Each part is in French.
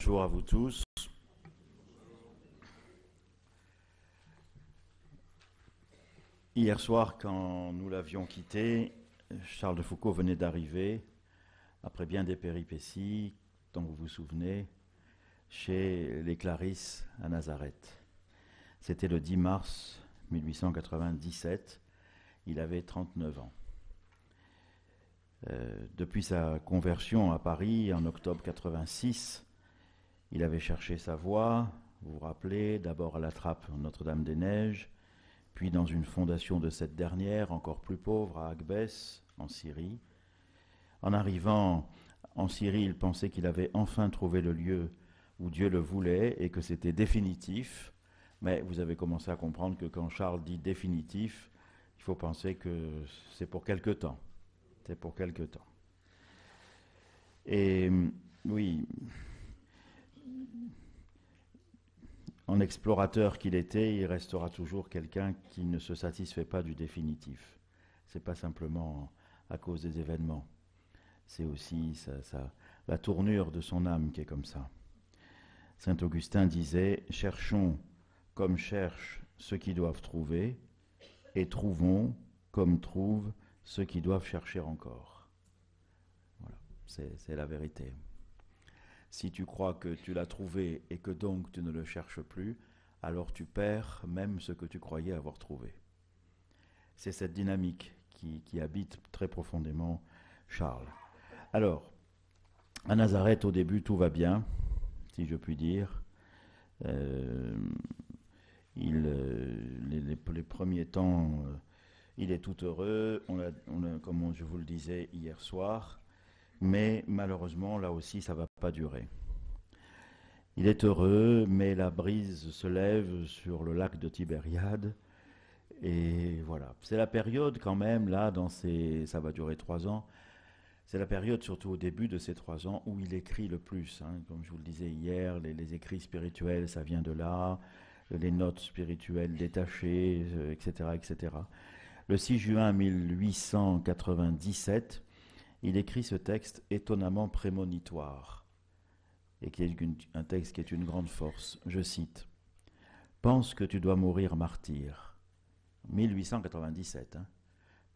Bonjour à vous tous. Hier soir, quand nous l'avions quitté, Charles de Foucauld venait d'arriver, après bien des péripéties, dont vous vous souvenez, chez les Clarisses à Nazareth. C'était le 10 mars 1897, il avait 39 ans. Depuis sa conversion à Paris en octobre 86, il avait cherché sa voie, vous vous rappelez, d'abord à la trappe Notre-Dame-des-Neiges, puis dans une fondation de cette dernière, encore plus pauvre, à Agbès, en Syrie. En arrivant en Syrie, il pensait qu'il avait enfin trouvé le lieu où Dieu le voulait et que c'était définitif. Mais vous avez commencé à comprendre que quand Charles dit définitif, il faut penser que c'est pour quelque temps. C'est pour quelque temps. Et oui, en explorateur qu'il était, il restera toujours quelqu'un qui ne se satisfait pas du définitif. C'est pas simplement à cause des événements. C'est aussi la tournure de son âme qui est comme ça. Saint Augustin disait « Cherchons comme cherchent ceux qui doivent trouver, et trouvons comme trouvent ceux qui doivent chercher encore. » Voilà, c'est la vérité. Si tu crois que tu l'as trouvé et que donc tu ne le cherches plus, alors tu perds même ce que tu croyais avoir trouvé. C'est cette dynamique qui habite très profondément Charles. Alors, à Nazareth, au début, tout va bien, si je puis dire. Les premiers temps, il est tout heureux, comme je vous le disais hier soir, mais malheureusement, là aussi, ça ne va pas durer. Il est heureux, mais la brise se lève sur le lac de Tibériade, et voilà. C'est la période quand même, là, ça va durer 3 ans, c'est la période, surtout au début de ces 3 ans, où il écrit le plus. Comme je vous le disais hier, les écrits spirituels, ça vient de là, les notes spirituelles détachées, etc., etc. Le 6 juin 1897, il écrit ce texte étonnamment prémonitoire, et qui est un texte qui est une grande force. Je cite « Pense que tu dois mourir martyr ». 1897,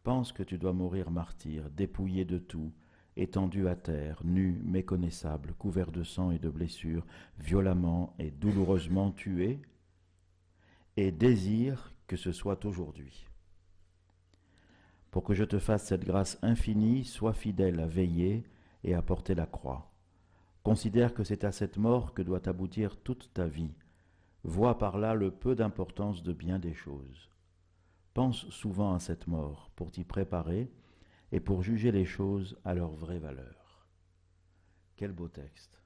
Pense que tu dois mourir martyr, dépouillé de tout, étendu à terre, nu, méconnaissable, couvert de sang et de blessures, violemment et douloureusement tué, et désire que ce soit aujourd'hui. Pour que je te fasse cette grâce infinie, sois fidèle à veiller et à porter la croix. Considère que c'est à cette mort que doit aboutir toute ta vie. Vois par là le peu d'importance de bien des choses. Pense souvent à cette mort pour t'y préparer et pour juger les choses à leur vraie valeur. Quel beau texte.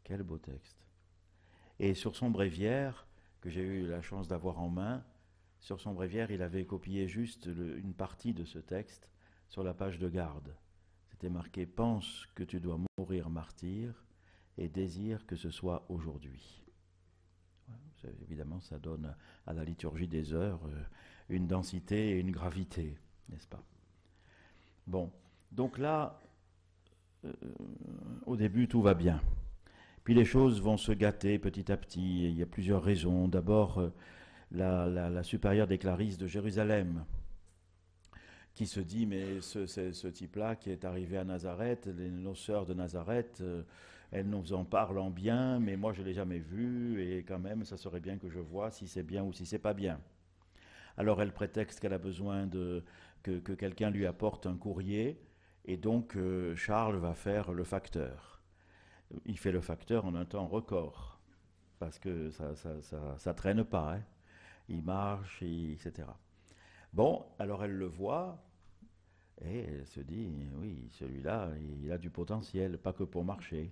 Quel beau texte. Et sur son bréviaire, que j'ai eu la chance d'avoir en main, sur son bréviaire, il avait copié juste une partie de ce texte sur la page de garde. C'était marqué « Pense que tu dois mourir martyr et désire que ce soit aujourd'hui ». Évidemment, ça donne à la liturgie des heures une densité et une gravité, n'est-ce pas? Bon, donc là, au début, tout va bien. Puis les choses vont se gâter petit à petit. Il y a plusieurs raisons. D'abord, la supérieure des Clarisses de Jérusalem, qui se dit, mais ce type-là qui est arrivé à Nazareth, nos sœurs de Nazareth, elles nous en parlent en bien, mais moi je ne l'ai jamais vu, et quand même, ça serait bien que je vois si c'est bien ou si c'est pas bien. Alors elle prétexte qu'elle a besoin que quelqu'un lui apporte un courrier, et donc Charles va faire le facteur. Il fait le facteur en un temps record, parce que ça traîne pas, il marche, etc. Bon, alors elle le voit, et elle se dit, oui, celui-là, il a du potentiel, pas que pour marcher.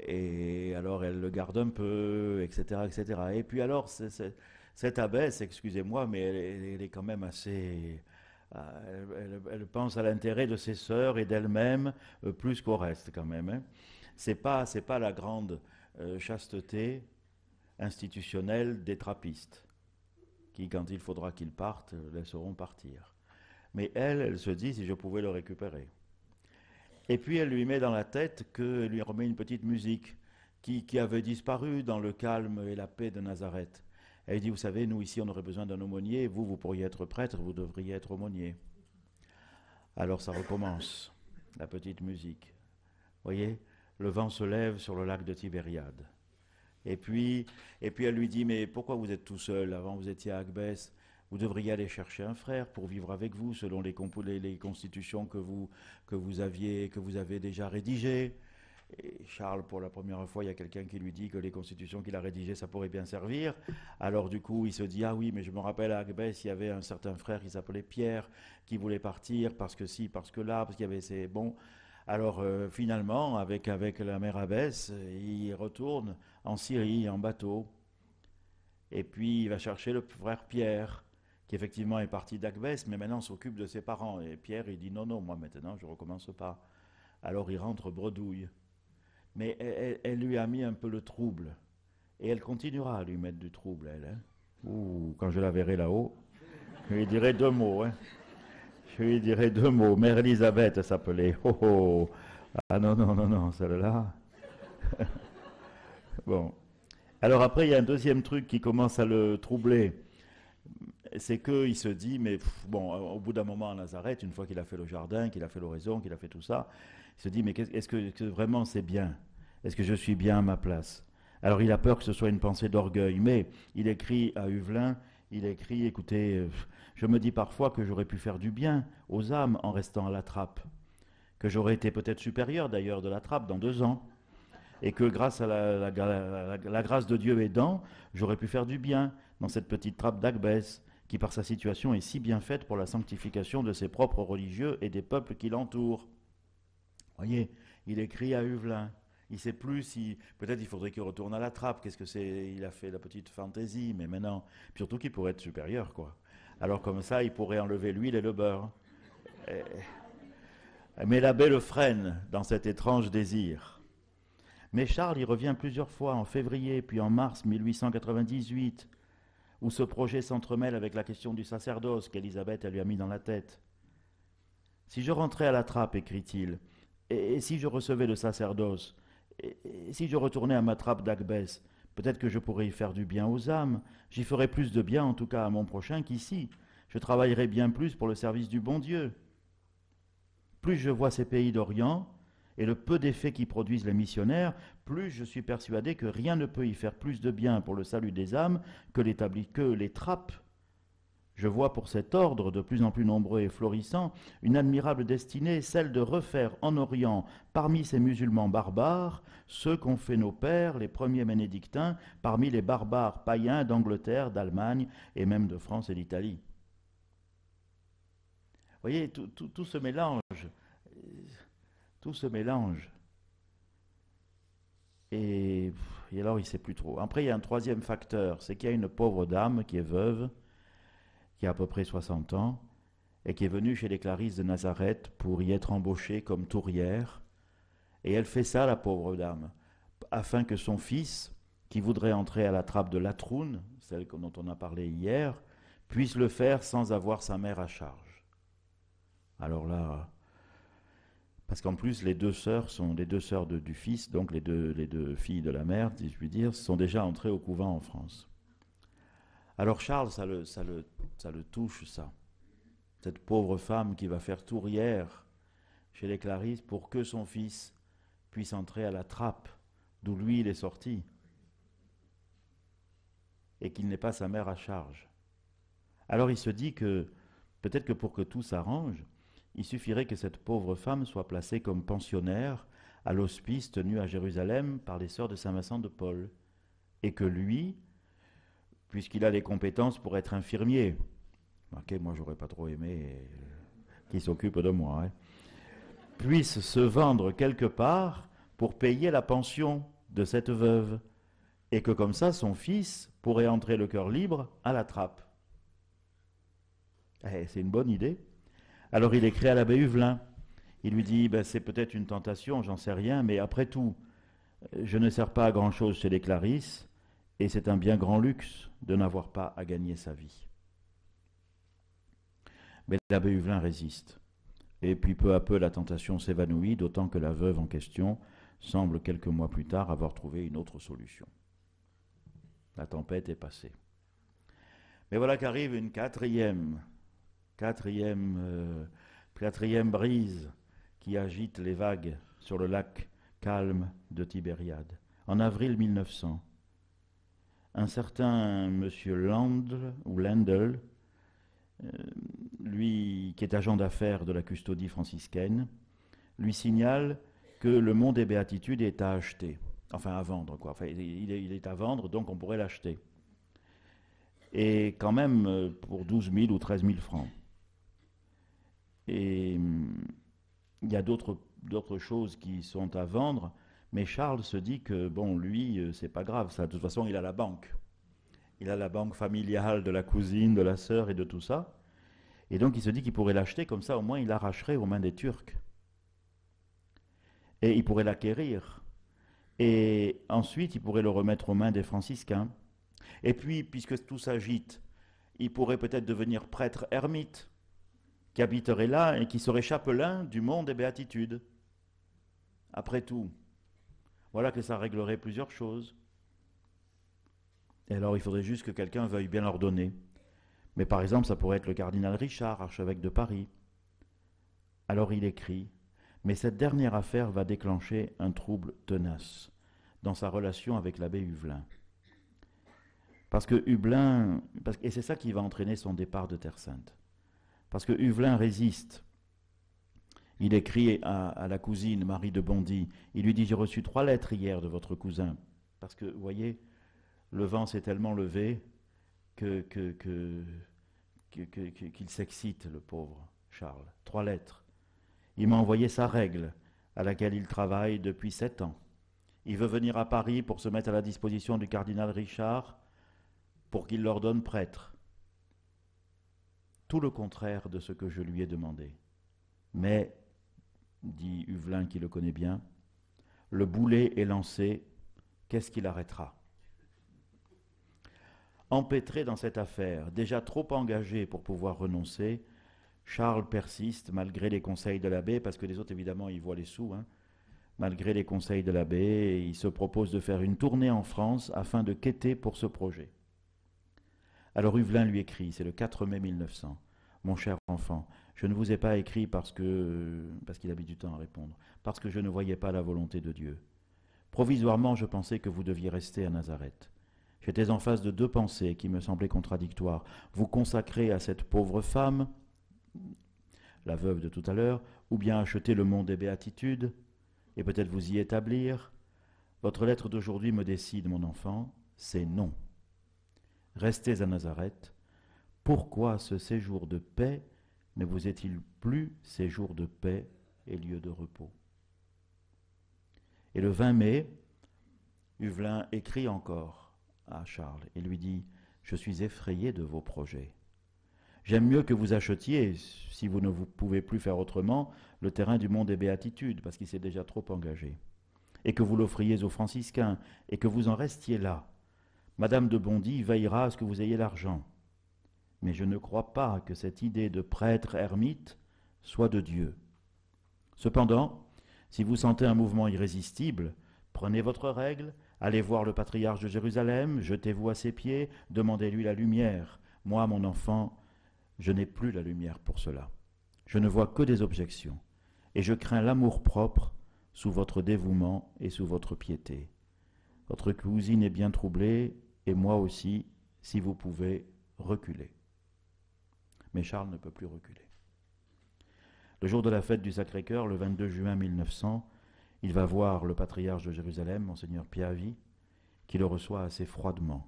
Et alors elle le garde un peu, etc., etc. Et puis alors, cette abbesse, excusez-moi, mais elle est quand même assez... Elle pense à l'intérêt de ses sœurs et d'elle-même plus qu'au reste quand même. C'est pas la grande chasteté institutionnelle des trappistes qui, quand il faudra qu'ils partent, laisseront partir. Mais elle se dit si je pouvais le récupérer. Et puis elle lui met dans la tête qu'elle lui remet une petite musique qui avait disparu dans le calme et la paix de Nazareth. Elle dit, vous savez, nous ici on aurait besoin d'un aumônier, vous pourriez être prêtre, vous devriez être aumônier. Alors ça recommence, la petite musique. Vous voyez, le vent se lève sur le lac de Tibériade. Et puis elle lui dit, mais pourquoi vous êtes tout seul? Avant vous étiez à Agbès, vous devriez aller chercher un frère pour vivre avec vous selon les constitutions que vous avez déjà rédigées. Et Charles, pour la première fois, il y a quelqu'un qui lui dit que les constitutions qu'il a rédigées, ça pourrait bien servir. Alors du coup, il se dit, ah oui, mais je me rappelle à Agbès, il y avait un certain frère qui s'appelait Pierre, qui voulait partir, parce que si, parce que là, parce qu'il y avait ces... Bon, alors finalement, avec la mère Abbesse, il retourne en Syrie, en bateau. Et puis, il va chercher le frère Pierre, qui effectivement est parti d'Agbès, mais maintenant s'occupe de ses parents. Et Pierre, il dit, non, non, moi maintenant, je ne recommence pas. Alors il rentre bredouille. Mais elle lui a mis un peu le trouble. Et elle continuera à lui mettre du trouble, elle. Hein. Ouh, quand je la verrai là-haut, je lui dirai 2 mots. Hein. Je lui dirai 2 mots. Mère Elisabeth, elle s'appelait. Oh, oh. Ah non, non, non, non, celle-là. Bon. Alors après, il y a un deuxième truc qui commence à le troubler. C'est qu'il se dit, mais bon, au bout d'un moment à Nazareth, une fois qu'il a fait le jardin, qu'il a fait l'oraison, qu'il a fait tout ça, il se dit, mais est-ce que vraiment c'est bien? Est-ce que je suis bien à ma place? Alors il a peur que ce soit une pensée d'orgueil, mais il écrit à Huvelin, il écrit, écoutez, je me dis parfois que j'aurais pu faire du bien aux âmes en restant à la trappe, que j'aurais été peut-être supérieur d'ailleurs de la trappe dans 2 ans, et que grâce à la grâce de Dieu aidant, j'aurais pu faire du bien dans cette petite trappe d'Agbès, qui par sa situation est si bien faite pour la sanctification de ses propres religieux et des peuples qui l'entourent. Voyez, il écrit à Huvelin. Il ne sait plus si... Peut-être il faudrait qu'il retourne à la trappe. Qu'est-ce que c'est? Il a fait la petite fantaisie, mais maintenant... Puis surtout qu'il pourrait être supérieur, quoi. Alors comme ça, il pourrait enlever l'huile et le beurre. Mais l'abbé le freine dans cet étrange désir. Mais Charles y revient plusieurs fois, en février, puis en mars 1898, où ce projet s'entremêle avec la question du sacerdoce qu'Élisabeth lui a mis dans la tête. Si je rentrais à la trappe, écrit-il, et si je recevais le sacerdoce, et si je retournais à ma trappe d'Agbès, peut-être que je pourrais y faire du bien aux âmes, j'y ferais plus de bien en tout cas à mon prochain qu'ici, je travaillerais bien plus pour le service du bon Dieu. Plus je vois ces pays d'Orient, et le peu d'effets qu'y produisent les missionnaires, plus je suis persuadé que rien ne peut y faire plus de bien pour le salut des âmes que les trappes. Je vois pour cet ordre, de plus en plus nombreux et florissant, une admirable destinée, celle de refaire en Orient, parmi ces musulmans barbares, ceux qu'ont fait nos pères, les premiers bénédictins, parmi les barbares païens d'Angleterre, d'Allemagne et même de France et d'Italie. Vous voyez, tout se mélange. Tout se mélange. Et alors, il ne sait plus trop. Après, il y a un troisième facteur, c'est qu'il y a une pauvre dame qui est veuve, qui a à peu près 60 ans, et qui est venue chez les Clarisses de Nazareth pour y être embauchée comme tourière. Et elle fait ça, la pauvre dame, afin que son fils, qui voudrait entrer à la trappe de Latroun, celle dont on a parlé hier, puisse le faire sans avoir sa mère à charge. Alors là... Parce qu'en plus, les 2 sœurs sont les 2 sœurs du fils, donc les deux filles de la mère, si je puis dire, sont déjà entrées au couvent en France. Alors Charles, ça le touche, ça. Cette pauvre femme qui va faire tourière chez les Clarisses pour que son fils puisse entrer à la trappe d'où lui il est sorti et qu'il n'ait pas sa mère à charge. Alors il se dit que peut-être que pour que tout s'arrange, il suffirait que cette pauvre femme soit placée comme pensionnaire à l'hospice tenu à Jérusalem par les sœurs de Saint-Vincent de Paul, et que lui, puisqu'il a les compétences pour être infirmier, moi j'aurais pas trop aimé qu'il s'occupe de moi, hein, puisse se vendre quelque part pour payer la pension de cette veuve, et que comme ça son fils pourrait entrer le cœur libre à la trappe. C'est une bonne idée. Alors il écrit à l'abbé Huvelin. Il lui dit, c'est peut-être une tentation, j'en sais rien, mais après tout, je ne sers pas à grand-chose chez les Clarisses, et c'est un bien grand luxe de n'avoir pas à gagner sa vie. Mais l'abbé Huvelin résiste. Et puis peu à peu, la tentation s'évanouit, d'autant que la veuve en question semble quelques mois plus tard avoir trouvé une autre solution. La tempête est passée. Mais voilà qu'arrive une quatrième brise qui agite les vagues sur le lac calme de Tibériade. En avril 1900, un certain monsieur Landel, lui qui est agent d'affaires de la custodie franciscaine, lui signale que le mont des Béatitudes est à acheter, enfin à vendre quoi. Enfin, il est à vendre, donc on pourrait l'acheter. Et quand même pour 12 000 ou 13 000 francs. Et il y a d'autres choses qui sont à vendre, mais Charles se dit que, bon, lui, c'est pas grave, ça, de toute façon, il a la banque. Il a la banque familiale de la cousine, de la sœur et de tout ça. Et donc, il se dit qu'il pourrait l'acheter, comme ça, au moins, il l'arracherait aux mains des Turcs. Et il pourrait l'acquérir. Et ensuite, il pourrait le remettre aux mains des franciscains. Et puis, puisque tout s'agite, il pourrait peut-être devenir prêtre ermite, qui habiterait là et qui serait chapelain du mont des Béatitudes. Après tout, voilà que ça réglerait plusieurs choses. Et alors, il faudrait juste que quelqu'un veuille bien l'ordonner. Mais par exemple, ça pourrait être le cardinal Richard, archevêque de Paris. Alors il écrit, mais cette dernière affaire va déclencher un trouble tenace dans sa relation avec l'abbé Huvelin. Parce que Huvelin, et c'est ça qui va entraîner son départ de Terre Sainte. Parce que Huvelin résiste. Il écrit à la cousine Marie de Bondy, il lui dit « J'ai reçu 3 lettres hier de votre cousin. » Parce que, vous voyez, le vent s'est tellement levé qu'il s'excite, le pauvre Charles. 3 lettres. Il m'a envoyé sa règle, à laquelle il travaille depuis 7 ans. Il veut venir à Paris pour se mettre à la disposition du cardinal Richard pour qu'il l'ordonne prêtre. Tout le contraire de ce que je lui ai demandé. Mais, dit Huvelin qui le connaît bien, le boulet est lancé, qu'est-ce qui l'arrêtera ? Empêtré dans cette affaire, déjà trop engagé pour pouvoir renoncer, Charles persiste malgré les conseils de l'abbé, parce que les autres évidemment ils voient les sous, malgré les conseils de l'abbé, il se propose de faire une tournée en France afin de quêter pour ce projet. Alors Huvelin lui écrit, c'est le 4 mai 1900, « Mon cher enfant, je ne vous ai pas écrit parce qu'il a mis du temps à répondre, parce que je ne voyais pas la volonté de Dieu. Provisoirement, je pensais que vous deviez rester à Nazareth. J'étais en face de 2 pensées qui me semblaient contradictoires. Vous consacrer à cette pauvre femme, la veuve de tout à l'heure, ou bien acheter le mont des Béatitudes, et peut-être vous y établir. Votre lettre d'aujourd'hui me décide, mon enfant, c'est non. Restez à Nazareth. Pourquoi ce séjour de paix ne vous est-il plus séjour de paix et lieu de repos ? Et le 20 mai, Huvelin écrit encore à Charles et lui dit « Je suis effrayé de vos projets. J'aime mieux que vous achetiez, si vous ne vous pouvez plus faire autrement, le terrain du mont des Béatitudes, parce qu'il s'est déjà trop engagé, et que vous l'offriez aux franciscains, et que vous en restiez là. Madame de Bondy veillera à ce que vous ayez l'argent. Mais je ne crois pas que cette idée de prêtre ermite soit de Dieu. Cependant, si vous sentez un mouvement irrésistible, prenez votre règle, allez voir le patriarche de Jérusalem, jetez-vous à ses pieds, demandez-lui la lumière. Moi, mon enfant, je n'ai plus la lumière pour cela. Je ne vois que des objections, et je crains l'amour-propre sous votre dévouement et sous votre piété. Votre cousine est bien troublée, et moi aussi, si vous pouvez, reculer. » Mais Charles ne peut plus reculer. Le jour de la fête du Sacré-Cœur, le 22 juin 1900, il va voir le patriarche de Jérusalem, Monseigneur Piavi, qui le reçoit assez froidement.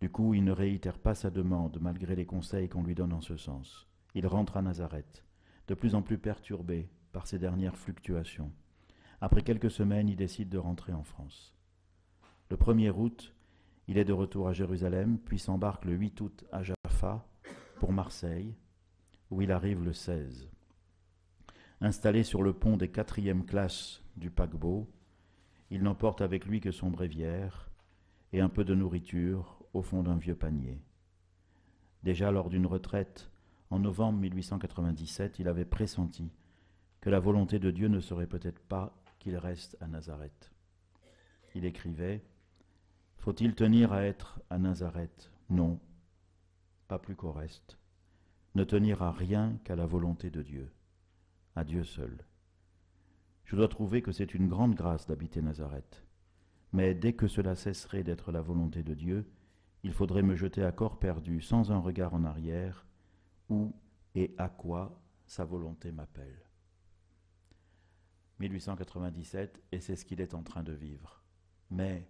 Du coup, il ne réitère pas sa demande, malgré les conseils qu'on lui donne en ce sens. Il rentre à Nazareth, de plus en plus perturbé par ces dernières fluctuations. Après quelques semaines, il décide de rentrer en France. Le 1er août, il est de retour à Jérusalem, puis s'embarque le 8 août à Jaffa, pour Marseille, où il arrive le 16. Installé sur le pont des 4e classes du paquebot, il n'emporte avec lui que son bréviaire et un peu de nourriture au fond d'un vieux panier. Déjà lors d'une retraite en novembre 1897, il avait pressenti que la volonté de Dieu ne serait peut-être pas qu'il reste à Nazareth. Il écrivait « Faut-il tenir à être à Nazareth ? Non, pas plus qu'au reste. Ne tenir à rien qu'à la volonté de Dieu, à Dieu seul. Je dois trouver que c'est une grande grâce d'habiter Nazareth. Mais dès que cela cesserait d'être la volonté de Dieu, il faudrait me jeter à corps perdu, sans un regard en arrière, où et à quoi sa volonté m'appelle. » 1897, et c'est ce qu'il est en train de vivre. Mais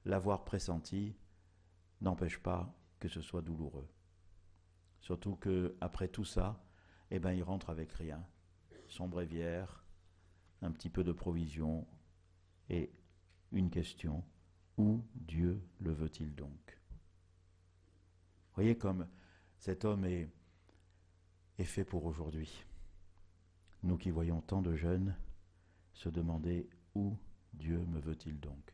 l'avoir pressenti n'empêche pas que ce soit douloureux. Surtout qu'après tout ça, il rentre avec rien. Son bréviaire, un petit peu de provision et une question, où Dieu le veut-il donc ? Vous voyez comme cet homme est fait pour aujourd'hui. Nous qui voyons tant de jeunes se demander où Dieu me veut-il donc ?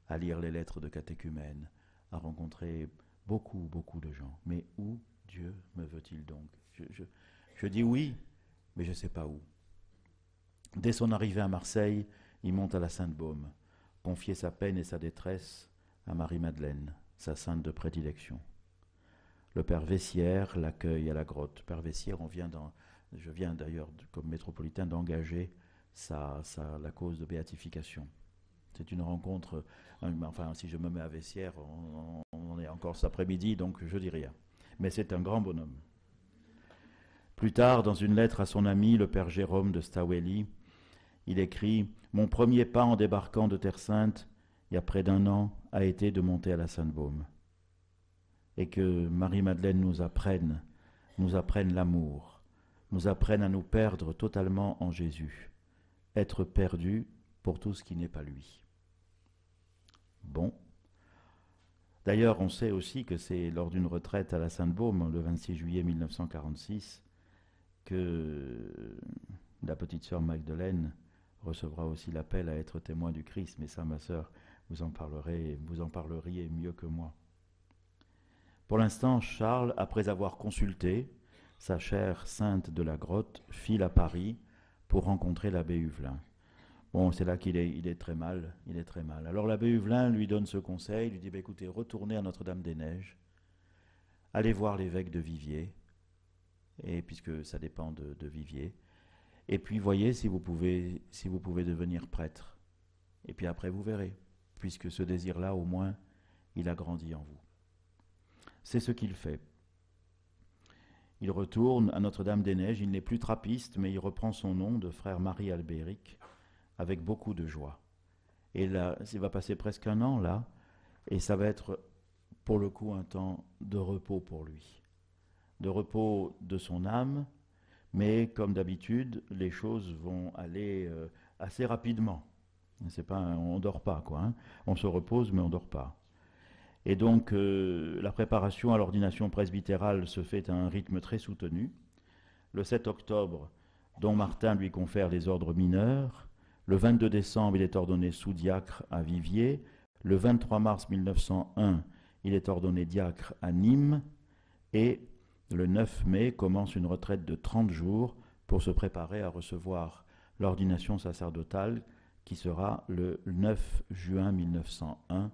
À lire les lettres de catéchumènes, à rencontrer beaucoup de gens. Mais où Dieu me veut-il donc ? Je dis oui, mais je ne sais pas où. Dès son arrivée à Marseille, il monte à la Sainte-Baume, confier sa peine et sa détresse à Marie-Madeleine, sa sainte de prédilection. Le père Vessière l'accueille à la grotte. Père Vessière, je viens d'ailleurs comme métropolitain d'engager la cause de béatification. C'est une rencontre, enfin si je me mets à Vessière, on est encore cet après-midi, donc je dis rien. Mais c'est un grand bonhomme. Plus tard, dans une lettre à son ami, le père Jérôme de Stawelli, il écrit « Mon premier pas en débarquant de Terre Sainte, il y a près d'1 an, a été de monter à la Sainte-Baume. » Et que Marie-Madeleine nous apprenne l'amour, nous apprenne à nous perdre totalement en Jésus, être perdu pour tout ce qui n'est pas lui. Bon. D'ailleurs, on sait aussi que c'est lors d'une retraite à la Sainte-Baume, le 26 juillet 1946, que la petite sœur Magdeleine recevra aussi l'appel à être témoin du Christ. Mais ça, ma sœur, vous en parleriez mieux que moi. Pour l'instant, Charles, après avoir consulté sa chère sainte de la grotte, file à Paris pour rencontrer l'abbé Huvelin. Bon, c'est là qu'il est très mal, il est très mal. Alors l'abbé Huvelin lui donne ce conseil, lui dit écoutez, retournez à Notre-Dame-des-Neiges, allez voir l'évêque de Viviers, et puisque ça dépend de Viviers, et puis voyez si vous pouvez devenir prêtre. Et puis après vous verrez, puisque ce désir-là, au moins, il a grandi en vous. C'est ce qu'il fait. Il retourne à Notre-Dame-des-Neiges, il n'est plus trappiste, mais il reprend son nom de frère Marie Albéric avec beaucoup de joie. Et là, il va passer presque 1 an là, et ça va être pour le coup un temps de repos pour lui. De repos de son âme, mais comme d'habitude, les choses vont aller assez rapidement. On ne dort pas, quoi. On se repose, mais on ne dort pas. Et donc, la préparation à l'ordination presbytérale se fait à un rythme très soutenu. Le 7 octobre, Don Martin lui confère les ordres mineurs. Le 22 décembre, il est ordonné sous-diacre à Viviers. Le 23 mars 1901, il est ordonné diacre à Nîmes. Et le 9 mai, commence une retraite de 30 jours pour se préparer à recevoir l'ordination sacerdotale qui sera le 9 juin 1901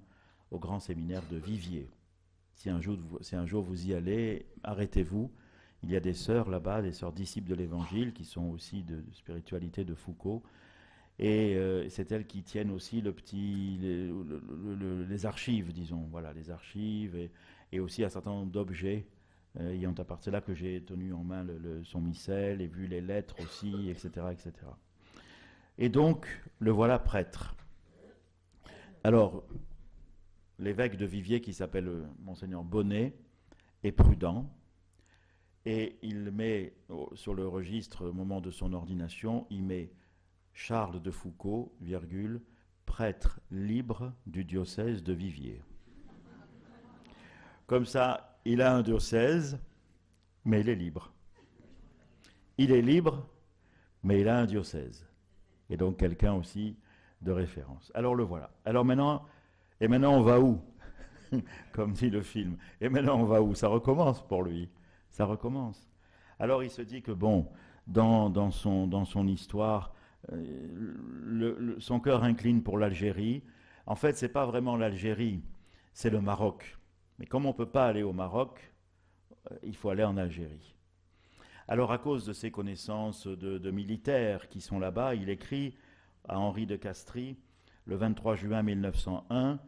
au grand séminaire de Viviers. Si un jour vous y allez, arrêtez-vous. Il y a des sœurs là-bas, des sœurs disciples de l'Évangile, qui sont aussi de spiritualité de Foucault. Et c'est elles qui tiennent aussi les archives, disons. Voilà, les archives et aussi un certain nombre d'objets ayant à part. C'est là que j'ai tenu en main son missel et vu les lettres aussi, etc., etc. Et donc, le voilà prêtre. Alors, l'évêque de Viviers, qui s'appelle Monseigneur Bonnet, est prudent et il met sur le registre, au moment de son ordination, il met Charles de Foucault, prêtre libre du diocèse de Viviers. Comme ça, il a un diocèse, mais il est libre. Il est libre, mais il a un diocèse. Et donc quelqu'un aussi de référence. Alors le voilà. Alors maintenant on va où? Comme dit le film. Et maintenant on va où? Ça recommence pour lui. Ça recommence. Alors il se dit que bon, dans son histoire, son cœur incline pour l'Algérie. En fait, c'est pas vraiment l'Algérie, c'est le Maroc. Mais comme on ne peut pas aller au Maroc, il faut aller en Algérie. Alors à cause de ses connaissances de militaires qui sont là-bas, il écrit à Henri de Castries le 23 juin 1901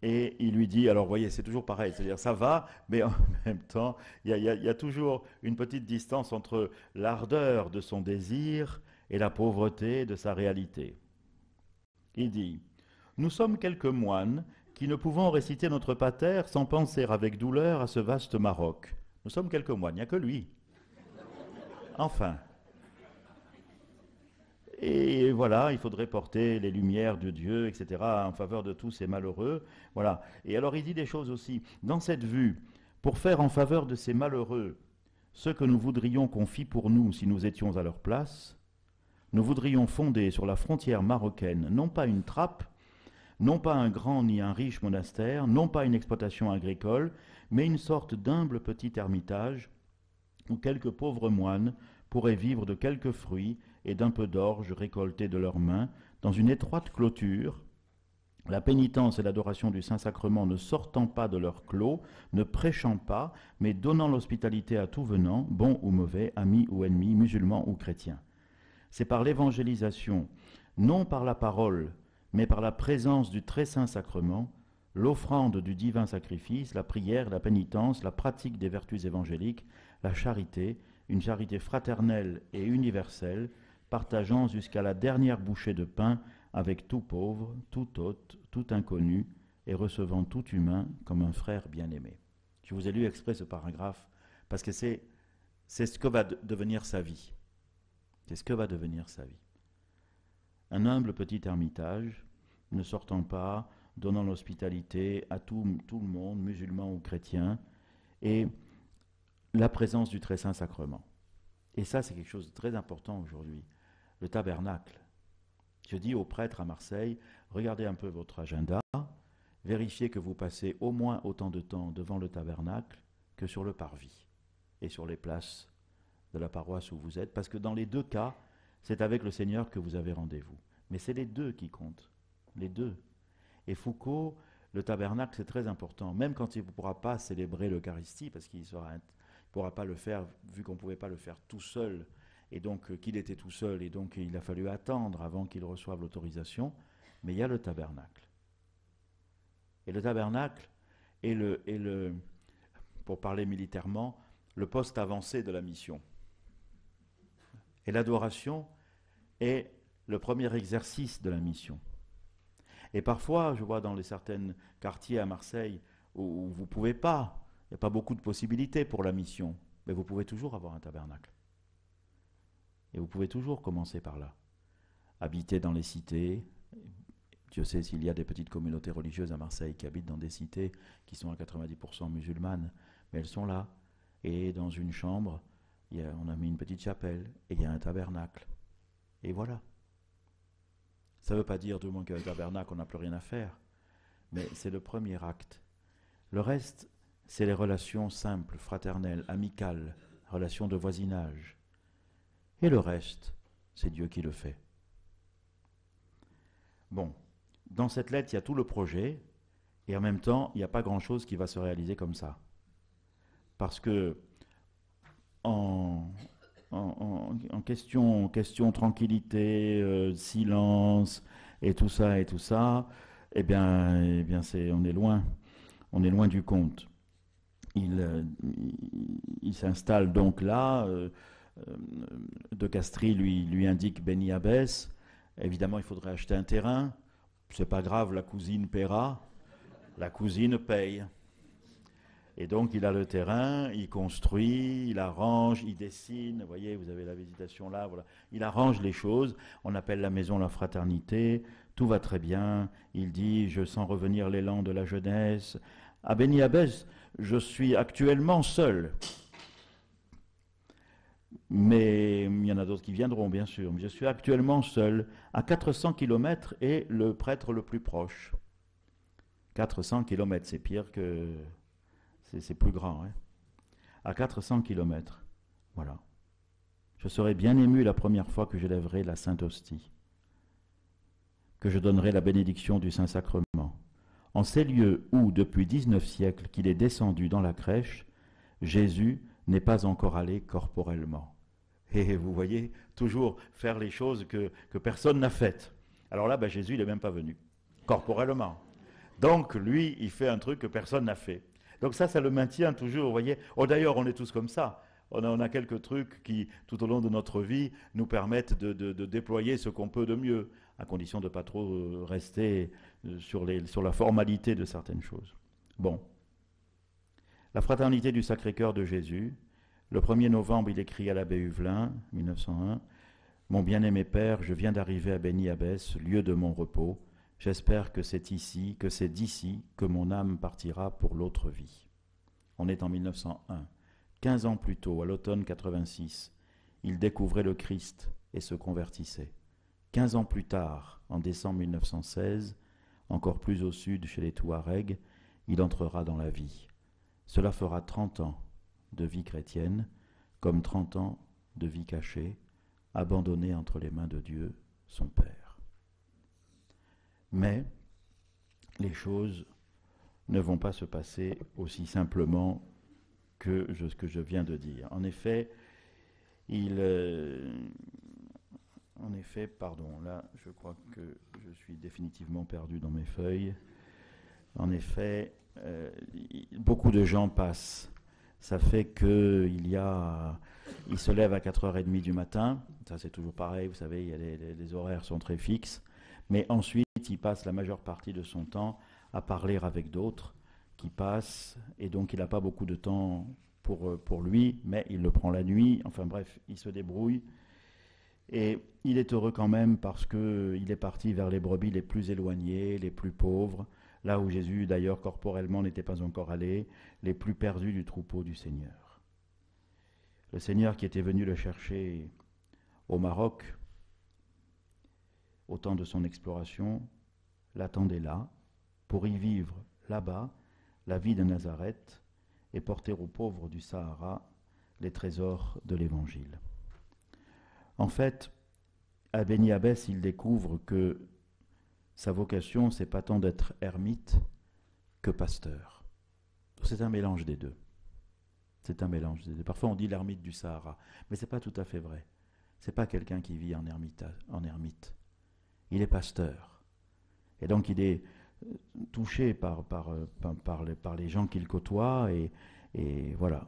et il lui dit, alors vous voyez, c'est toujours pareil, c'est-à-dire ça va, mais en même temps, il y a toujours une petite distance entre l'ardeur de son désir et la pauvreté de sa réalité. Il dit, nous sommes quelques moines qui ne pouvons réciter notre pater sans penser avec douleur à ce vaste Maroc. Nous sommes quelques moines, il n'y a que lui. Enfin. Et voilà, il faudrait porter les lumières de Dieu, etc., en faveur de tous ces malheureux. Voilà. Et alors il dit des choses aussi. Dans cette vue, pour faire en faveur de ces malheureux ce que nous voudrions qu'on fît pour nous si nous étions à leur place, nous voudrions fonder sur la frontière marocaine non pas une trappe, non pas un grand ni un riche monastère, non pas une exploitation agricole, mais une sorte d'humble petit ermitage où quelques pauvres moines pourraient vivre de quelques fruits et d'un peu d'orge récolté de leurs mains, dans une étroite clôture, la pénitence et l'adoration du Saint-Sacrement ne sortant pas de leur clos, ne prêchant pas, mais donnant l'hospitalité à tout venant, bon ou mauvais, ami ou ennemi, musulman ou chrétien. C'est par l'évangélisation, non par la parole, mais par la présence du très saint sacrement, l'offrande du divin sacrifice, la prière, la pénitence, la pratique des vertus évangéliques, la charité, une charité fraternelle et universelle, partageant jusqu'à la dernière bouchée de pain avec tout pauvre, tout hôte, tout inconnu, et recevant tout humain comme un frère bien-aimé. Je vous ai lu exprès ce paragraphe, parce que c'est ce que va devenir sa vie. C'est ce que va devenir sa vie. Un humble petit ermitage, ne sortant pas, donnant l'hospitalité à tout le monde, musulman ou chrétien, et la présence du très saint sacrement. Et ça, c'est quelque chose de très important aujourd'hui. Le tabernacle. Je dis aux prêtres à Marseille, regardez un peu votre agenda, vérifiez que vous passez au moins autant de temps devant le tabernacle que sur le parvis et sur les places de la paroisse où vous êtes, parce que dans les deux cas, c'est avec le Seigneur que vous avez rendez-vous. Mais c'est les deux qui comptent, les deux. Et Foucault, le tabernacle, c'est très important, même quand il ne pourra pas célébrer l'Eucharistie, parce qu'il ne pourra pas le faire, vu qu'on ne pouvait pas le faire tout seul, et donc qu'il était tout seul, et donc il a fallu attendre avant qu'il reçoive l'autorisation, mais il y a le tabernacle. Et le tabernacle est pour parler militairement, le poste avancé de la mission. Et l'adoration est le premier exercice de la mission. Et parfois, je vois dans certains quartiers à Marseille où vous ne pouvez pas, il n'y a pas beaucoup de possibilités pour la mission, mais vous pouvez toujours avoir un tabernacle. Et vous pouvez toujours commencer par là. Habiter dans les cités. Dieu sait s'il y a des petites communautés religieuses à Marseille qui habitent dans des cités qui sont à 90% musulmanes, mais elles sont là. Et dans une chambre, on a mis une petite chapelle et il y a un tabernacle. Et voilà. Ça ne veut pas dire, du moins qu'un tabernacle, on n'a plus rien à faire. Mais c'est le premier acte. Le reste, c'est les relations simples, fraternelles, amicales, relations de voisinage. Et le reste, c'est Dieu qui le fait. Bon, dans cette lettre, il y a tout le projet, et en même temps, il n'y a pas grand-chose qui va se réaliser comme ça. Parce que, en question tranquillité, silence, et tout ça, eh bien on est loin du compte. Il s'installe donc là, de Castries lui indique Beni Abbès. Évidemment, il faudrait acheter un terrain. C'est pas grave, la cousine paiera. La cousine paye. Et donc, il a le terrain, il construit, il arrange, il dessine. Vous voyez, vous avez la végétation là. Voilà. Il arrange les choses. On appelle la maison la fraternité. Tout va très bien. Il dit, je sens revenir l'élan de la jeunesse. À Beni Abbès, je suis actuellement seul. Mais il y en a d'autres qui viendront, bien sûr. Mais je suis actuellement seul. À 400 km est le prêtre le plus proche. 400 km, c'est pire que... C'est plus grand. Hein. À 400 km. Voilà. Je serai bien ému la première fois que j'élèverai la Sainte Hostie, que je donnerai la bénédiction du Saint-Sacrement. En ces lieux où, depuis 19 siècles qu'il est descendu dans la crèche, Jésus n'est pas encore allé corporellement. Et vous voyez, toujours faire les choses que personne n'a faites. Alors là, Jésus, il n'est même pas venu, corporellement. Donc, lui, il fait un truc que personne n'a fait. Donc ça le maintient toujours, vous voyez. Oh, d'ailleurs, on est tous comme ça. On a quelques trucs qui, tout au long de notre vie, nous permettent de déployer ce qu'on peut de mieux, à condition de ne pas trop rester sur la formalité de certaines choses. Bon. La Fraternité du Sacré-Cœur de Jésus. Le 1er novembre, il écrit à l'abbé Huvelin, 1901, « Mon bien-aimé Père, je viens d'arriver à Béni-Abbès, lieu de mon repos. J'espère que c'est ici, que c'est d'ici que mon âme partira pour l'autre vie. » On est en 1901. 15 ans plus tôt, à l'automne 86, il découvrait le Christ et se convertissait. 15 ans plus tard, en décembre 1916, encore plus au sud chez les Touaregs, il entrera dans la vie. Cela fera 30 ans de vie chrétienne, comme 30 ans de vie cachée, abandonnée entre les mains de Dieu, son Père. Mais les choses ne vont pas se passer aussi simplement que ce que je viens de dire. En effet, pardon, là, je crois que je suis définitivement perdu dans mes feuilles. En effet, beaucoup de gens passent. Ça fait qu'il se lève à 4h30 du matin. Ça, c'est toujours pareil, vous savez, les horaires sont très fixes. Mais ensuite, il passe la majeure partie de son temps à parler avec d'autres qui passent. Et donc, il n'a pas beaucoup de temps pour lui, mais il le prend la nuit. Enfin bref, il se débrouille. Et il est heureux quand même parce qu'il est parti vers les brebis les plus éloignées, les plus pauvres, là où Jésus d'ailleurs corporellement n'était pas encore allé, les plus perdus du troupeau du Seigneur. Le Seigneur qui était venu le chercher au Maroc, au temps de son exploration, l'attendait là, pour y vivre là-bas la vie de Nazareth et porter aux pauvres du Sahara les trésors de l'Évangile. En fait, à Béni-Abbès, il découvre que sa vocation, c'est pas tant d'être ermite que pasteur. C'est un mélange des deux. C'est un mélange des deux. Parfois, on dit l'ermite du Sahara, mais c'est pas tout à fait vrai. C'est pas quelqu'un qui vit en ermite. Il est pasteur. Et donc, il est touché par les gens qu'il côtoie, et voilà.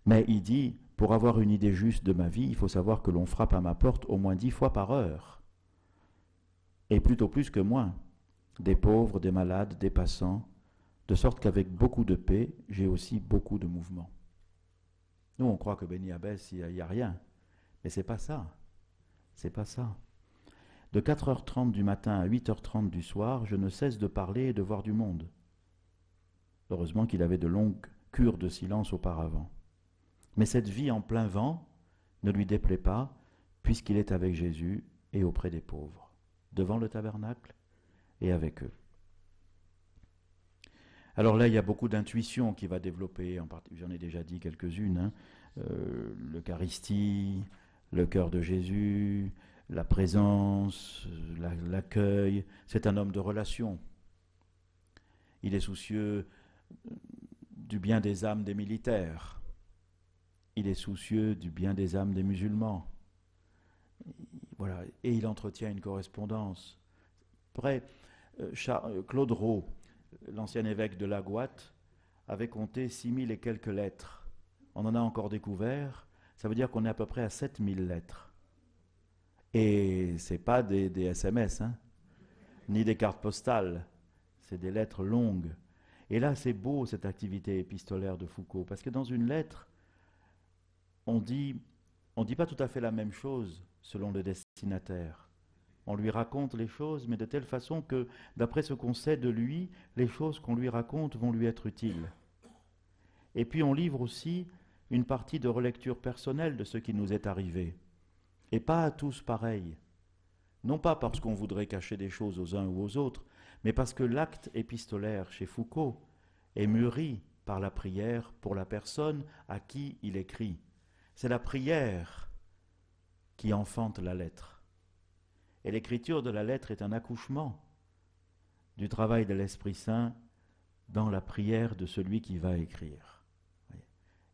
Mais il dit, pour avoir une idée juste de ma vie, il faut savoir que l'on frappe à ma porte au moins 10 fois par heure. Et plutôt plus que moins. Des pauvres, des malades, des passants, de sorte qu'avec beaucoup de paix, j'ai aussi beaucoup de mouvement. Nous, on croit que Béni-Abbès, il n'y a rien. Mais c'est pas ça. C'est pas ça. De 4h30 du matin à 8h30 du soir, je ne cesse de parler et de voir du monde. Heureusement qu'il avait de longues cures de silence auparavant. Mais cette vie en plein vent ne lui déplaît pas, puisqu'il est avec Jésus et auprès des pauvres, devant le tabernacle et avec eux. Alors là, il y a beaucoup d'intuitions qu'il va développer, j'en ai déjà dit quelques-unes, l'Eucharistie, le cœur de Jésus, la présence, l'accueil. C'est un homme de relation. Il est soucieux du bien des âmes des militaires. Il est soucieux du bien des âmes des musulmans. Voilà. Et il entretient une correspondance. Après, Claude Rau, l'ancien évêque de La Gouatte, avait compté 6000 et quelques lettres. On en a encore découvert. Ça veut dire qu'on est à peu près à 7000 lettres. Et ce n'est pas des SMS, ni des cartes postales. C'est des lettres longues. Et là, c'est beau, cette activité épistolaire de Foucault, parce que dans une lettre, on dit pas tout à fait la même chose selon le destinataire. On lui raconte les choses, mais de telle façon que, d'après ce qu'on sait de lui, les choses qu'on lui raconte vont lui être utiles. Et puis on livre aussi une partie de relecture personnelle de ce qui nous est arrivé. Et pas à tous pareil. Non pas parce qu'on voudrait cacher des choses aux uns ou aux autres, mais parce que l'acte épistolaire chez Foucault est mûri par la prière pour la personne à qui il écrit. c'est la prière qui enfante la lettre. Et l'écriture de la lettre est un accouchement du travail de l'Esprit Saint dans la prière de celui qui va écrire.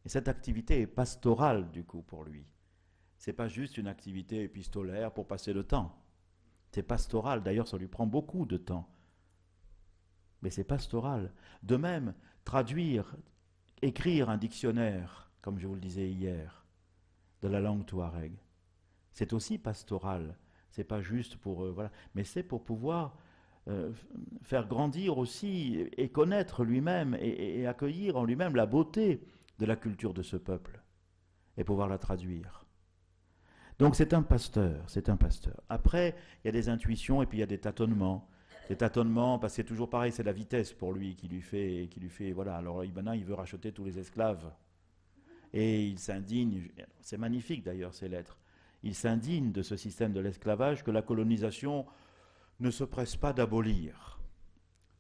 Et cette activité est pastorale du coup pour lui. Ce n'est pas juste une activité épistolaire pour passer le temps. C'est pastoral, d'ailleurs ça lui prend beaucoup de temps. Mais c'est pastoral. De même, traduire, écrire un dictionnaire, comme je vous le disais hier, de la langue touareg, c'est aussi pastoral. C'est pas juste pour... voilà. Mais c'est pour pouvoir faire grandir aussi et connaître lui-même et accueillir en lui-même la beauté de la culture de ce peuple et pouvoir la traduire. Donc c'est un pasteur, c'est un pasteur. Après, il y a des intuitions et puis il y a des tâtonnements. Des tâtonnements, parce que c'est toujours pareil, c'est la vitesse pour lui qui lui fait voilà. Alors maintenant, il veut racheter tous les esclaves. Et il s'indigne, c'est magnifique d'ailleurs ces lettres, il s'indigne de ce système de l'esclavage que la colonisation ne se presse pas d'abolir,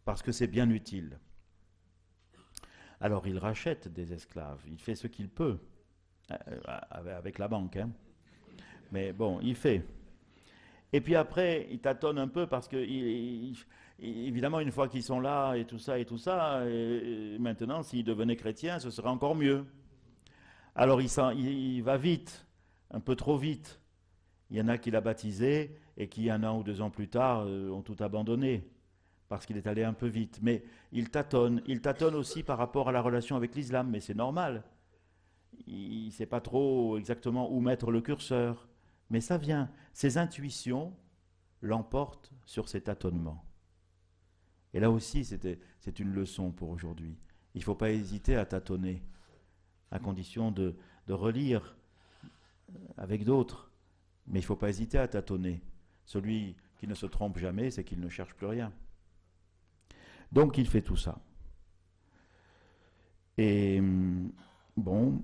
parce que c'est bien utile. Alors il rachète des esclaves, il fait ce qu'il peut, avec la banque, hein. Mais bon, il fait. Et puis après, il tâtonne un peu parce que, évidemment, une fois qu'ils sont là et tout ça, et maintenant, s'ils devenaient chrétiens, ce serait encore mieux. Alors il va vite, un peu trop vite. Il y en a qui l'a baptisé et qui, 1 an ou 2 ans plus tard, ont tout abandonné parce qu'il est allé un peu vite. Mais il tâtonne aussi par rapport à la relation avec l'islam, mais c'est normal. Il ne sait pas trop exactement où mettre le curseur. Mais ça vient, ses intuitions l'emportent sur ses tâtonnements. Et là aussi, c'est une leçon pour aujourd'hui. Il ne faut pas hésiter à tâtonner, à condition de relire avec d'autres. Mais il ne faut pas hésiter à tâtonner. Celui qui ne se trompe jamais, c'est qu'il ne cherche plus rien. Donc il fait tout ça. Et bon,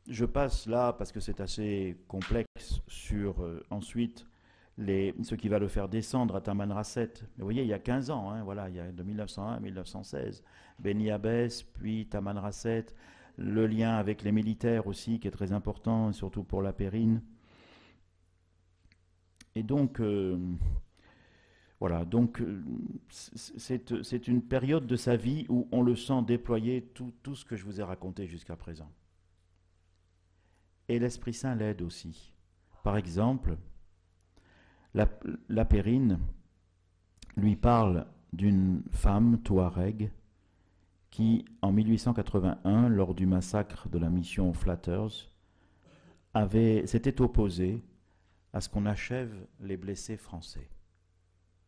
je passe là, parce que c'est assez complexe, sur ensuite ce qui va le faire descendre à Tamanrasset. Mais vous voyez, il y a 15 ans, hein, voilà, il y a de 1901 à 1916. Beni Abbès, puis Tamanrasset, le lien avec les militaires aussi, qui est très important, surtout pour la Périne. Et donc, voilà, donc c'est une période de sa vie où on le sent déployer tout ce que je vous ai raconté jusqu'à présent. Et l'Esprit Saint l'aide aussi. Par exemple, la Périne lui parle d'une femme touareg qui, en 1881, lors du massacre de la mission Flatters, s'était opposée à ce qu'on achève les blessés français.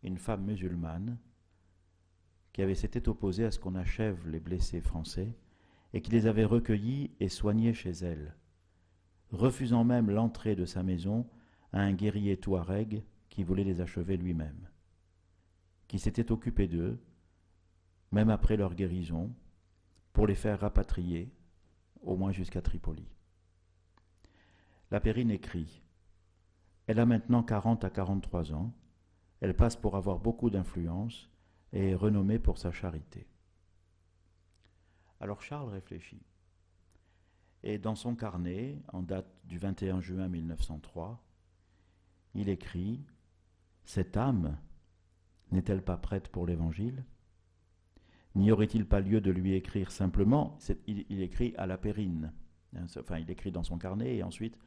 Une femme musulmane qui s'était opposée à ce qu'on achève les blessés français et qui les avait recueillis et soignés chez elle, refusant même l'entrée de sa maison à un guerrier touareg qui voulait les achever lui-même, qui s'était occupé d'eux, même après leur guérison, pour les faire rapatrier, au moins jusqu'à Tripoli. La Périne écrit « Elle a maintenant 40 à 43 ans, elle passe pour avoir beaucoup d'influence et est renommée pour sa charité. » Alors Charles réfléchit. Et dans son carnet, en date du 21 juin 1903, il écrit « Cette âme n'est-elle pas prête pour l'Évangile ? N'y aurait-il pas lieu de lui écrire simplement ?» Il écrit à la Périne. Enfin, il écrit dans son carnet et ensuite,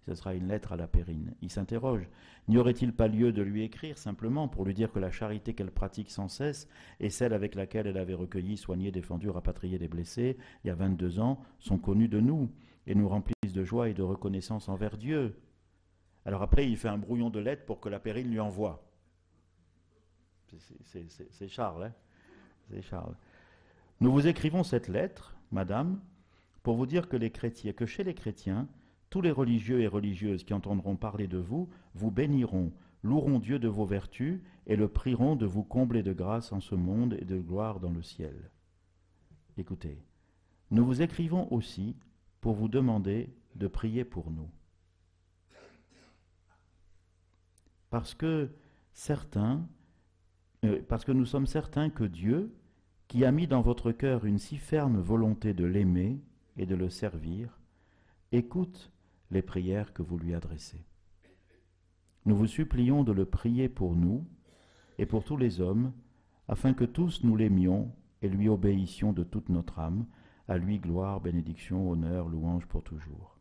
ce sera une lettre à la Périne. Il s'interroge. N'y aurait-il pas lieu de lui écrire simplement pour lui dire que la charité qu'elle pratique sans cesse et celle avec laquelle elle avait recueilli, soigné, défendu, rapatrié des blessés il y a 22 ans sont connues de nous et nous remplissent de joie et de reconnaissance envers Dieu. Alors après, il fait un brouillon de lettre pour que la Périne lui envoie. C'est Charles, hein ? C'est Charles. Nous vous écrivons cette lettre, madame, pour vous dire que chez les chrétiens, tous les religieux et religieuses qui entendront parler de vous, vous béniront, loueront Dieu de vos vertus et le prieront de vous combler de grâce en ce monde et de gloire dans le ciel. Écoutez, nous vous écrivons aussi pour vous demander de prier pour nous. Parce que nous sommes certains que Dieu, qui a mis dans votre cœur une si ferme volonté de l'aimer et de le servir, écoute les prières que vous lui adressez. Nous vous supplions de le prier pour nous et pour tous les hommes, afin que tous nous l'aimions et lui obéissions de toute notre âme. À lui gloire, bénédiction, honneur, louange pour toujours.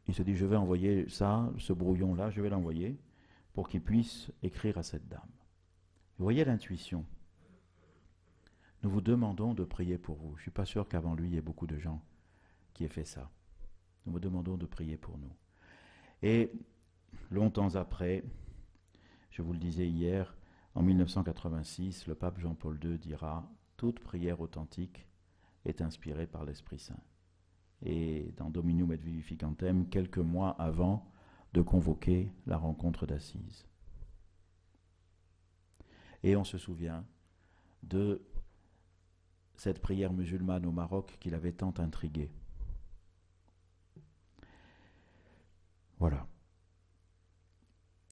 Il se dit, je vais envoyer ça, ce brouillon-là, je vais l'envoyer pour qu'il puisse écrire à cette dame. Vous voyez l'intuition. Nous vous demandons de prier pour vous. Je ne suis pas sûr qu'avant lui, il y ait beaucoup de gens qui aient fait ça. Nous vous demandons de prier pour nous. Et longtemps après, je vous le disais hier, en 1986, le pape Jean-Paul II dira « Toute prière authentique est inspirée par l'Esprit Saint ». Et dans Dominum et Vivificantem, quelques mois avant de convoquer la rencontre d'Assise. Et on se souvient de cette prière musulmane au Maroc qui l'avait tant intrigué. Voilà.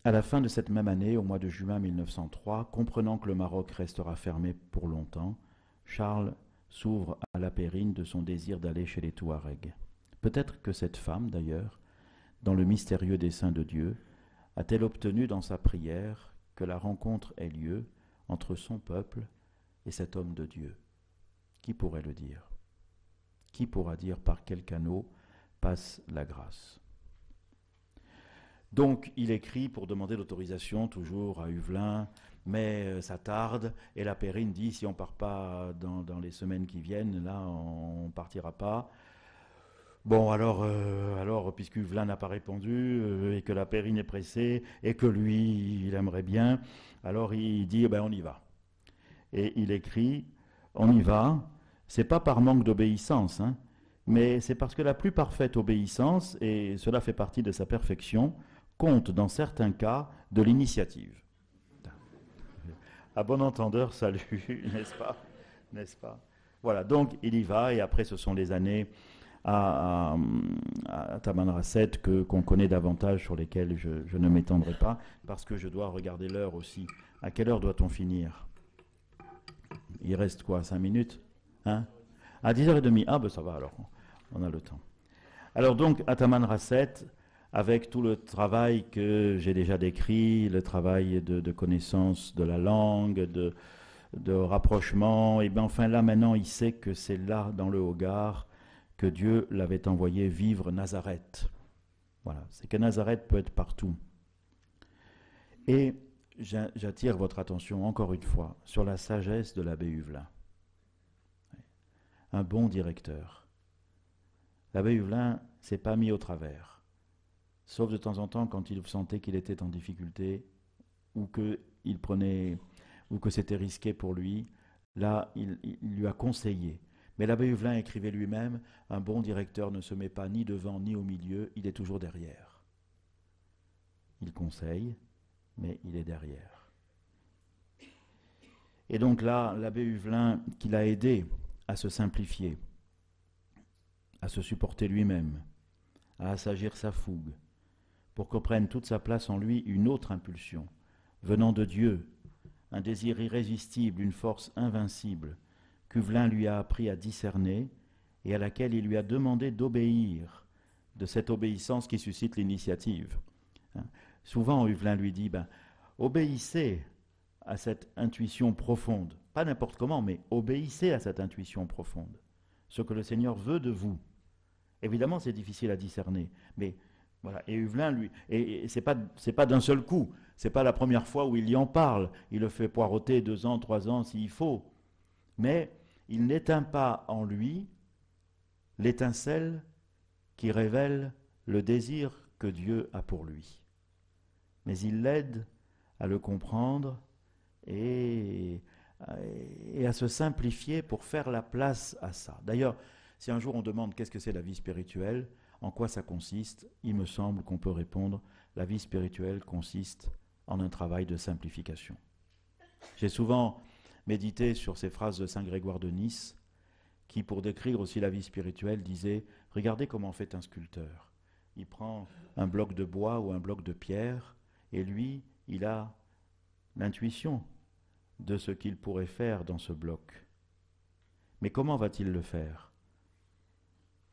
À la fin de cette même année, au mois de juin 1903, comprenant que le Maroc restera fermé pour longtemps, Charles s'ouvre à la Périne de son désir d'aller chez les Touaregs. Peut-être que cette femme, d'ailleurs, dans le mystérieux dessein de Dieu, a-t-elle obtenu dans sa prière que la rencontre ait lieu entre son peuple et cet homme de Dieu. Qui pourrait le dire? Qui pourra dire par quel canot passe la grâce? Donc il écrit pour demander l'autorisation toujours à Huvelin, mais ça tarde, et la Périne dit si on ne part pas dans les semaines qui viennent, là on ne partira pas. Bon alors puisque Huvelin n'a pas répondu, et que la Périne est pressée, et que lui il aimerait bien, alors il dit on y va. Et il écrit on y va, c'est pas par manque d'obéissance, mais c'est parce que la plus parfaite obéissance, et cela fait partie de sa perfection, compte dans certains cas de l'initiative. À bon entendeur, salut, n'est-ce pas? Voilà, donc il y va, et après ce sont les années à Tamanrasset qu'on connaît davantage, sur lesquelles je ne m'étendrai pas, parce que je dois regarder l'heure aussi. À quelle heure doit-on finir? Il reste quoi, 5 minutes, À 10h30. Ah ben ça va alors, on a le temps. Alors donc, à Tamanrasset, avec tout le travail que j'ai déjà décrit, le travail de connaissance de la langue, de rapprochement, et bien enfin là maintenant il sait que c'est là, dans le Hogar, que Dieu l'avait envoyé vivre Nazareth. Voilà, c'est que Nazareth peut être partout. Et j'attire votre attention encore une fois sur la sagesse de l'abbé Huvelin. Un bon directeur. L'abbé Huvelin s'est pas mis au travers. Sauf de temps en temps quand il sentait qu'il était en difficulté ou que c'était risqué pour lui. Là, il lui a conseillé. Mais l'abbé Huvelin écrivait lui-même, un bon directeur ne se met pas ni devant ni au milieu, il est toujours derrière. Il conseille, mais il est derrière. Et donc là, l'abbé Huvelin, qui l'a aidé à se simplifier, à se supporter lui-même, à assagir sa fougue, pour que prenne toute sa place en lui une autre impulsion, venant de Dieu, un désir irrésistible, une force invincible, qu'Huvelin lui a appris à discerner et à laquelle il lui a demandé d'obéir, de cette obéissance qui suscite l'initiative. Souvent, Huvelin lui dit, obéissez à cette intuition profonde, pas n'importe comment, mais obéissez à cette intuition profonde, ce que le Seigneur veut de vous. Évidemment, c'est difficile à discerner, mais voilà. Et Huvelin, lui, et c'est pas d'un seul coup, c'est pas la première fois où il y en parle, il le fait poireauter 2 ans, 3 ans s'il faut, mais il n'éteint pas en lui l'étincelle qui révèle le désir que Dieu a pour lui. Mais il l'aide à le comprendre et à se simplifier pour faire la place à ça. D'ailleurs, si un jour on demande qu'est-ce que c'est la vie spirituelle, en quoi ça consiste, il me semble qu'on peut répondre, la vie spirituelle consiste en un travail de simplification. J'ai souvent médité sur ces phrases de Saint Grégoire de Nice, qui, pour décrire aussi la vie spirituelle, disait « Regardez comment fait un sculpteur. Il prend un bloc de bois ou un bloc de pierre, et lui, il a l'intuition de ce qu'il pourrait faire dans ce bloc. Mais comment va-t-il le faire?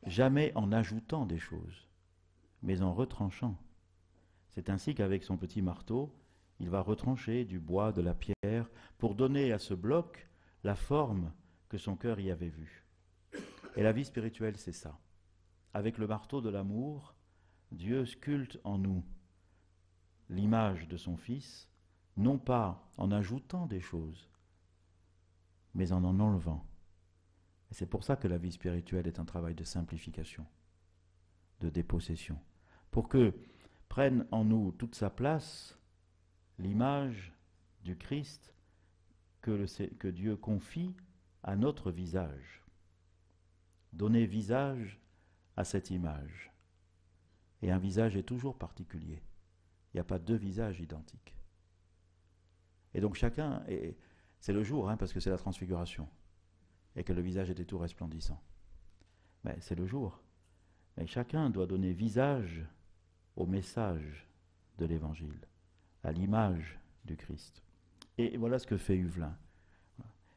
jamais en ajoutant des choses, mais en retranchant. C'est ainsi qu'avec son petit marteau, il va retrancher du bois, de la pierre, pour donner à ce bloc la forme que son cœur y avait vue. Et la vie spirituelle, c'est ça. Avec le marteau de l'amour, Dieu sculpte en nous l'image de son Fils, non pas en ajoutant des choses, mais en enlevant. Et c'est pour ça que la vie spirituelle est un travail de simplification, de dépossession, pour que prenne en nous toute sa place l'image du Christ que Dieu confie à notre visage. Donner visage à cette image. Et un visage est toujours particulier. Il n'y a pas deux visages identiques. Et donc chacun, c'est le jour, parce que c'est la transfiguration, et que le visage était tout resplendissant. Mais c'est le jour. Mais chacun doit donner visage au message de l'Évangile, à l'image du Christ. Et voilà ce que fait Huvelin.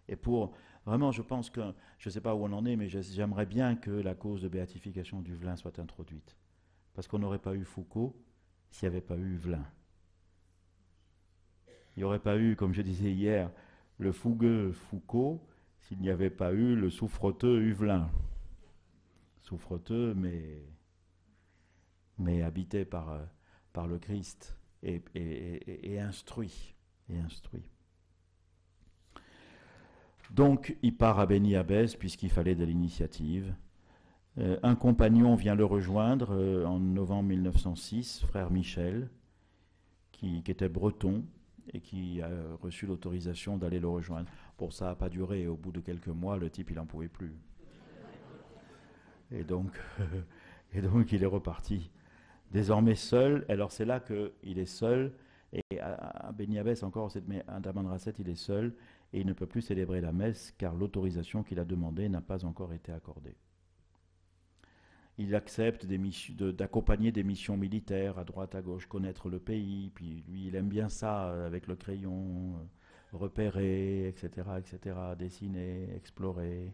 Et pour, vraiment, je pense que, je ne sais pas où on en est, mais j'aimerais bien que la cause de béatification d'Huvelin soit introduite. Parce qu'on n'aurait pas eu Foucault s'il n'y avait pas eu Huvelin. Il n'y aurait pas eu, comme je disais hier, le fougueux Foucault s'il n'y avait pas eu le souffreteux Huvelin. Souffreteux, mais habité par le Christ et instruit. Donc, il part à Béni Abbès puisqu'il fallait de l'initiative. Un compagnon vient le rejoindre en novembre 1906, frère Michel, qui était breton et qui a reçu l'autorisation d'aller le rejoindre. Bon, ça n'a pas duré. Au bout de quelques mois, le type, il n'en pouvait plus. Et donc, il est reparti. Désormais seul. Alors, c'est là qu'il est seul. Et à Béni Abbès encore, mais à Tamanrasset, il est seul. Et il ne peut plus célébrer la messe car l'autorisation qu'il a demandée n'a pas encore été accordée. Il accepte d'accompagner des missions militaires à droite, à gauche, connaître le pays, puis lui il aime bien ça avec le crayon, repérer, etc., dessiner, explorer.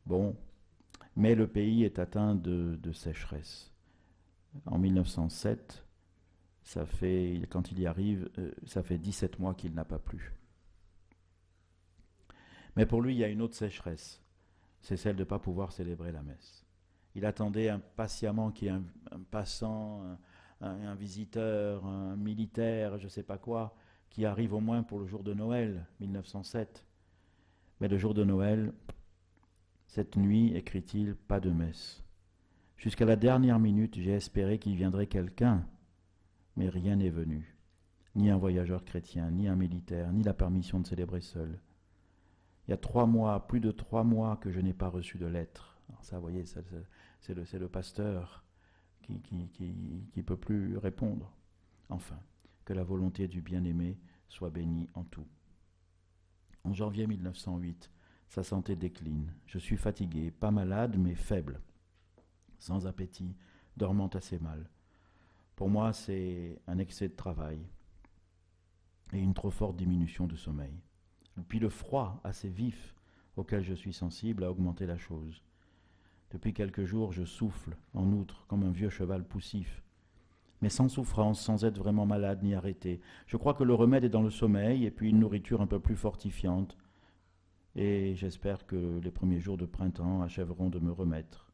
Bon, mais le pays est atteint de sécheresse. En 1907, quand il y arrive, ça fait 17 mois qu'il n'a pas plu. Mais pour lui, il y a une autre sécheresse, c'est celle de ne pas pouvoir célébrer la messe. Il attendait impatiemment qu'il y ait un passant, un visiteur, un militaire, je ne sais pas quoi, qui arrive au moins pour le jour de Noël, 1907. Mais le jour de Noël, cette nuit, écrit-il, pas de messe. Jusqu'à la dernière minute, j'ai espéré qu'il viendrait quelqu'un, mais rien n'est venu. Ni un voyageur chrétien, ni un militaire, ni la permission de célébrer seul. Il y a 3 mois, plus de 3 mois que je n'ai pas reçu de lettre. Alors ça, vous voyez, c'est le pasteur qui peut plus répondre. Enfin, que la volonté du bien-aimé soit bénie en tout. En janvier 1908, sa santé décline. Je suis fatigué, pas malade, mais faible, sans appétit, dormant assez mal. Pour moi, c'est un excès de travail et une trop forte diminution de sommeil. Puis le froid assez vif auquel je suis sensible a augmenté la chose. Depuis quelques jours, je souffle, en outre, comme un vieux cheval poussif. Mais sans souffrance, sans être vraiment malade ni arrêté. Je crois que le remède est dans le sommeil et puis une nourriture un peu plus fortifiante. Et j'espère que les premiers jours de printemps achèveront de me remettre.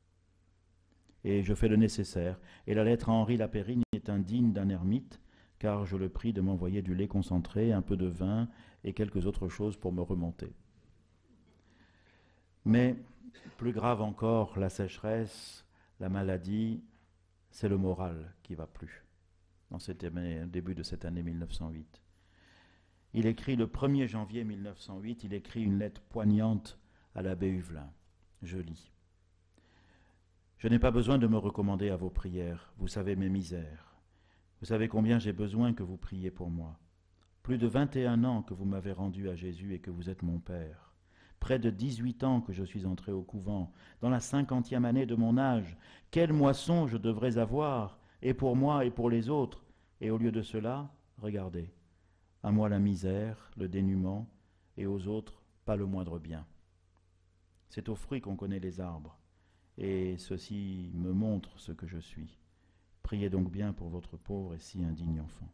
Et je fais le nécessaire. Et la lettre à Henri Lapérine est indigne d'un ermite, car je le prie de m'envoyer du lait concentré, un peu de vin et quelques autres choses pour me remonter. Mais plus grave encore, la sécheresse, la maladie, c'est le moral qui va plus. Dans début de cette année 1908. Il écrit le 1er janvier 1908, il écrit une lettre poignante à l'abbé Huvelin. Je lis. Je n'ai pas besoin de me recommander à vos prières, vous savez mes misères. Vous savez combien j'ai besoin que vous priez pour moi. Plus de 21 ans que vous m'avez rendu à Jésus et que vous êtes mon Père. Près de 18 ans que je suis entré au couvent, dans la 50e année de mon âge. Quelle moisson je devrais avoir, et pour moi et pour les autres. Et au lieu de cela, regardez, à moi la misère, le dénuement, et aux autres pas le moindre bien. C'est aux fruits qu'on connaît les arbres. et ceci me montre ce que je suis. Priez donc bien pour votre pauvre et si indigne enfant.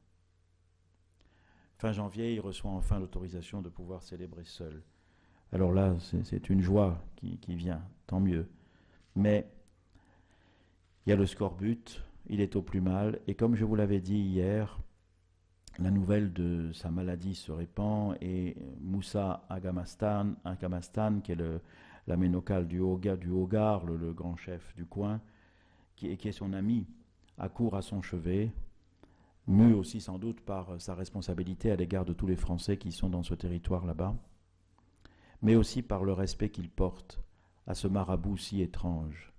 Fin janvier, il reçoit enfin l'autorisation de pouvoir célébrer seul. Alors là, c'est une joie qui vient, tant mieux. Mais il y a le scorbut, il est au plus mal, et comme je vous l'avais dit hier, la nouvelle de sa maladie se répand, et Moussa Agamastan, qui est la ménocale du Hogar, le grand chef du coin, qui est son ami, accourt à son chevet, mu aussi sans doute par sa responsabilité à l'égard de tous les Français qui sont dans ce territoire là-bas, mais aussi par le respect qu'il porte à ce marabout si étrange,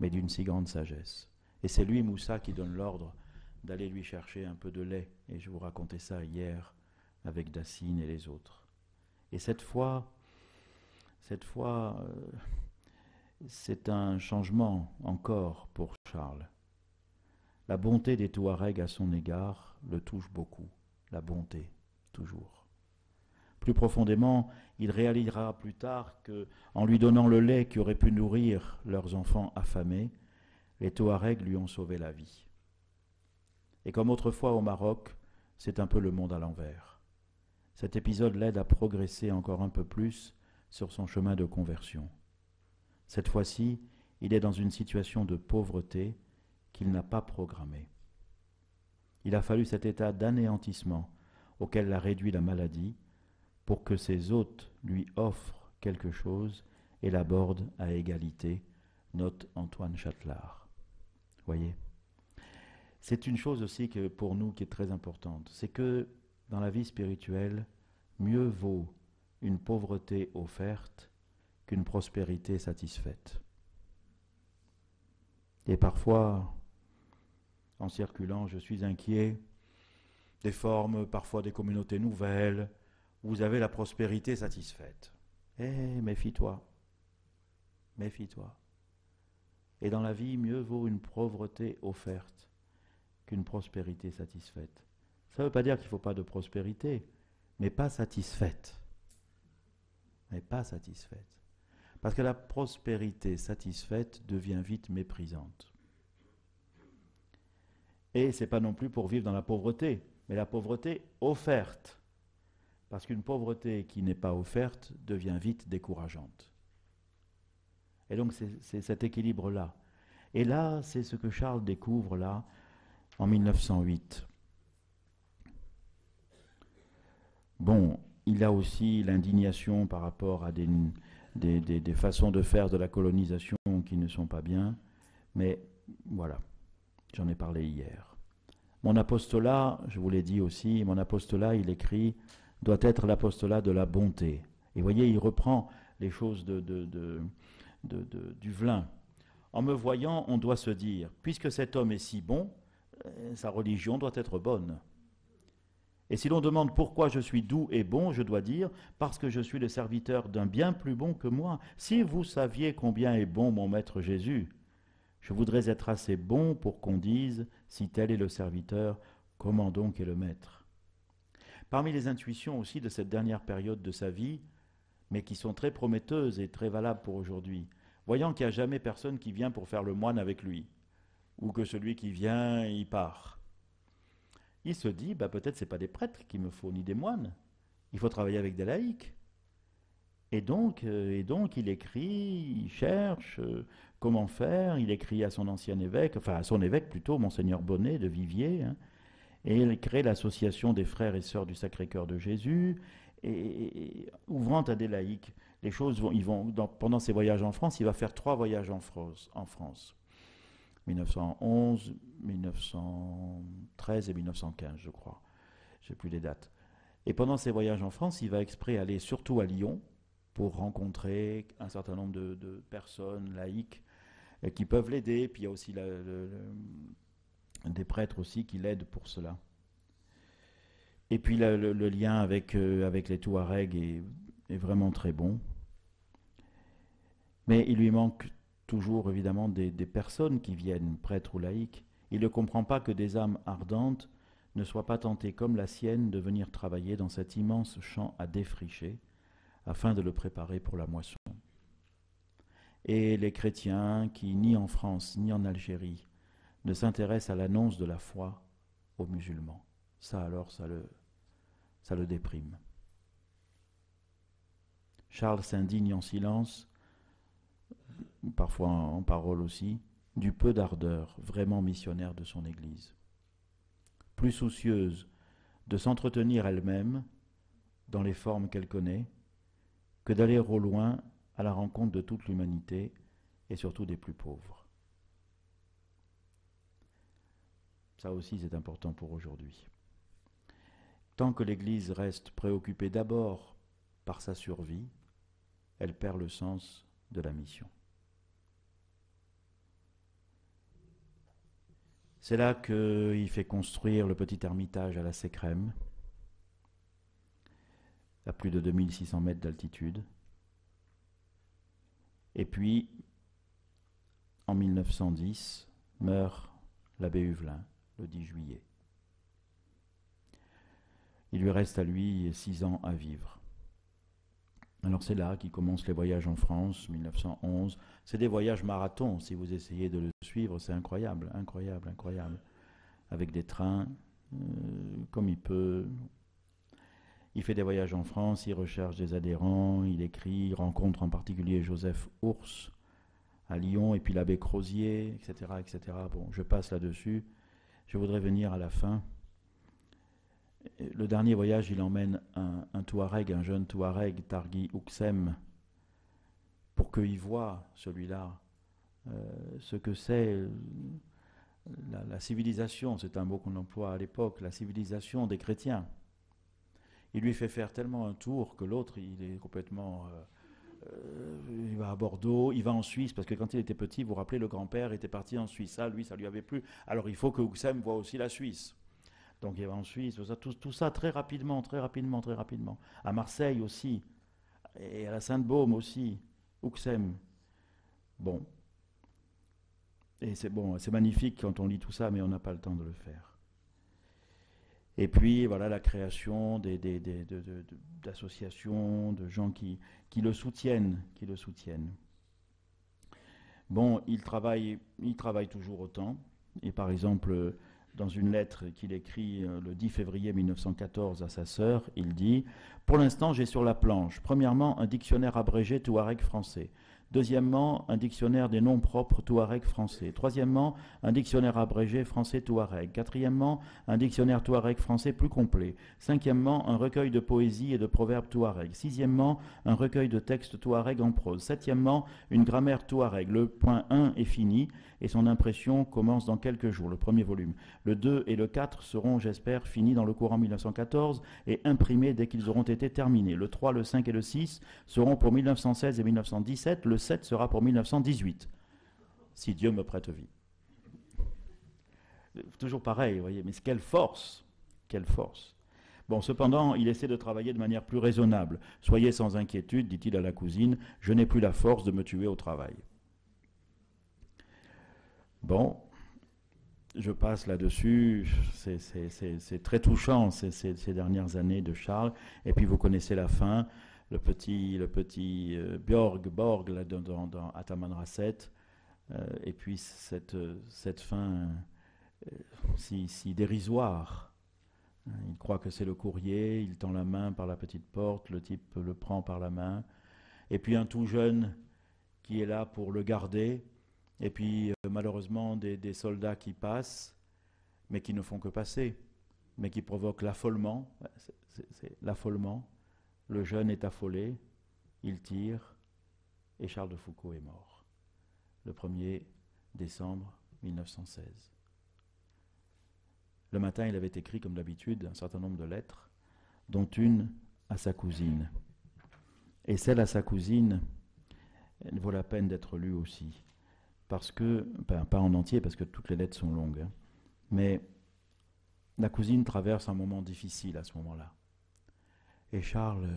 mais d'une si grande sagesse. Et c'est lui, Moussa, qui donne l'ordre d'aller lui chercher un peu de lait. Et je vous racontais ça hier avec Dacine et les autres. Et cette fois, c'est un changement encore pour Charles. La bonté des Touaregs à son égard le touche beaucoup. La bonté, toujours. Plus profondément, il réalisera plus tard que, en lui donnant le lait qui aurait pu nourrir leurs enfants affamés, les Touaregs lui ont sauvé la vie. Et comme autrefois au Maroc, c'est un peu le monde à l'envers. Cet épisode l'aide à progresser encore un peu plus sur son chemin de conversion. Cette fois-ci, il est dans une situation de pauvreté qu'il n'a pas programmée. Il a fallu cet état d'anéantissement auquel l'a réduit la maladie pour que ses hôtes lui offrent quelque chose et l'abordent à égalité, note Antoine Châtelard. Voyez ? C'est une chose aussi que pour nous qui est très importante, c'est que dans la vie spirituelle, mieux vaut une pauvreté offerte qu'une prospérité satisfaite. Et parfois, en circulant, je suis inquiet des formes, parfois des communautés nouvelles, où vous avez la prospérité satisfaite. Eh, méfie-toi, méfie-toi. Et dans la vie, mieux vaut une pauvreté offerte qu'une prospérité satisfaite. Ça ne veut pas dire qu'il ne faut pas de prospérité, mais pas satisfaite. Mais pas satisfaite. Parce que la prospérité satisfaite devient vite méprisante. Et ce n'est pas non plus pour vivre dans la pauvreté, mais la pauvreté offerte. Parce qu'une pauvreté qui n'est pas offerte devient vite décourageante. Et donc c'est cet équilibre-là. Et là, c'est ce que Charles découvre là, en 1908. Bon, il a aussi l'indignation par rapport à des façons de faire de la colonisation qui ne sont pas bien, mais voilà, j'en ai parlé hier. Mon apostolat, je vous l'ai dit aussi, mon apostolat, il écrit, doit être l'apostolat de la bonté. Et vous voyez, il reprend les choses du Velin. En me voyant, on doit se dire, puisque cet homme est si bon, sa religion doit être bonne. Et si l'on demande pourquoi je suis doux et bon, je dois dire, parce que je suis le serviteur d'un bien plus bon que moi. Si vous saviez combien est bon mon maître Jésus, je voudrais être assez bon pour qu'on dise, si tel est le serviteur, comment donc est le maître. Parmi les intuitions aussi de cette dernière période de sa vie, mais qui sont très prometteuses et très valables pour aujourd'hui, voyant qu'il n'y a jamais personne qui vient pour faire le moine avec lui, ou que celui qui vient, il part. Il se dit, peut-être ce n'est pas des prêtres qu'il me faut, ni des moines. Il faut travailler avec des laïcs. Et donc il écrit, il cherche comment faire. Il écrit à son ancien évêque, enfin à son évêque plutôt, Monseigneur Bonnet de Viviers, hein, et il crée l'association des frères et sœurs du Sacré-Cœur de Jésus, et ouvrant à des laïcs. Les choses pendant ses voyages en France, il va faire 3 voyages en France. 1911, 1913 et 1915, je crois. Je n'ai plus les dates. Et pendant ces voyages en France, il va exprès aller surtout à Lyon pour rencontrer un certain nombre de personnes laïques qui peuvent l'aider. Puis il y a aussi des prêtres aussi qui l'aident pour cela. Et puis le lien avec les Touaregs est vraiment très bon. Mais il lui manque toujours évidemment des personnes qui viennent, prêtres ou laïcs. Il ne comprend pas que des âmes ardentes ne soient pas tentées comme la sienne de venir travailler dans cet immense champ à défricher afin de le préparer pour la moisson. Et les chrétiens qui, ni en France, ni en Algérie, ne s'intéressent à l'annonce de la foi aux musulmans. Ça alors, ça le déprime. Charles s'indigne en silence, parfois en parole aussi, du peu d'ardeur vraiment missionnaire de son Église. Plus soucieuse de s'entretenir elle-même dans les formes qu'elle connaît, que d'aller au loin à la rencontre de toute l'humanité et surtout des plus pauvres. Ça aussi c'est important pour aujourd'hui. Tant que l'Église reste préoccupée d'abord par sa survie, elle perd le sens de la mission. C'est là qu'il fait construire le petit ermitage à la Sécrème, à plus de 2600 mètres d'altitude. Et puis, en 1910, meurt l'abbé Huvelin, le 10 juillet. Il lui reste à lui 6 ans à vivre. Alors c'est là qu'il commence les voyages en France, 1911. C'est des voyages marathons, si vous essayez de le suivre, c'est incroyable, incroyable, incroyable. Avec des trains, comme il peut. Il fait des voyages en France, il recherche des adhérents, il écrit, il rencontre en particulier Joseph Ours à Lyon, et puis l'abbé Crozier, etc., etc. Bon, je passe là-dessus. Je voudrais venir à la fin. Le dernier voyage, il emmène un Touareg, un jeune Touareg, Targui Ouksem, pour qu'il voie, celui-là, ce que c'est la civilisation, c'est un mot qu'on emploie à l'époque, la civilisation des chrétiens. Il lui fait faire tellement un tour que l'autre, il est complètement... il va à Bordeaux, il va en Suisse, parce que quand il était petit, vous vous rappelez, le grand-père était parti en Suisse. Ça, lui, ça lui avait plu. Alors il faut que Ouksem voit aussi la Suisse. Donc il va en Suisse, tout ça très rapidement, très rapidement, très rapidement. À Marseille aussi, et à la Sainte-Baume aussi, Ouksem. Bon. Et c'est bon, c'est magnifique quand on lit tout ça, mais on n'a pas le temps de le faire. Et puis voilà la création d'associations, de gens qui le soutiennent, Bon, il travaille toujours autant. Et par exemple, dans une lettre qu'il écrit le 10 février 1914 à sa sœur, il dit « Pour l'instant, j'ai sur la planche, premièrement, un dictionnaire abrégé touareg français. Deuxièmement, un dictionnaire des noms propres touareg français. Troisièmement, un dictionnaire abrégé français touareg. Quatrièmement, un dictionnaire touareg français plus complet. Cinquièmement, un recueil de poésie et de proverbes touareg. Sixièmement, un recueil de textes touareg en prose. Septièmement, une grammaire touareg. Le point 1 est fini et son impression commence dans quelques jours, le premier volume. Le 2 et le 4 seront, j'espère, finis dans le courant 1914 et imprimés dès qu'ils auront été terminés. Le 3, le 5 et le 6 seront pour 1916 et 1917. Le 7 sera pour 1918, si Dieu me prête vie. Toujours pareil, vous voyez, mais quelle force, quelle force. Bon, cependant, il essaie de travailler de manière plus raisonnable. Soyez sans inquiétude, dit-il à la cousine, je n'ai plus la force de me tuer au travail. Bon, je passe là-dessus, c'est très touchant ces dernières années de Charles, et puis vous connaissez la fin. Le petit Borg là, dans Ataman Rasset, et puis cette fin si dérisoire. Il croit que c'est le courrier, il tend la main par la petite porte, le type le prend par la main, et puis un tout jeune qui est là pour le garder, et puis malheureusement des soldats qui passent, mais qui ne font que passer, mais qui provoquent l'affolement, c'est l'affolement. Le jeune est affolé, il tire, et Charles de Foucauld est mort, le 1er décembre 1916. Le matin, il avait écrit, comme d'habitude, un certain nombre de lettres, dont une à sa cousine. Et celle à sa cousine, elle vaut la peine d'être lue aussi, parce que, pas en entier, parce que toutes les lettres sont longues, hein, mais la cousine traverse un moment difficile à ce moment-là. Et Charles,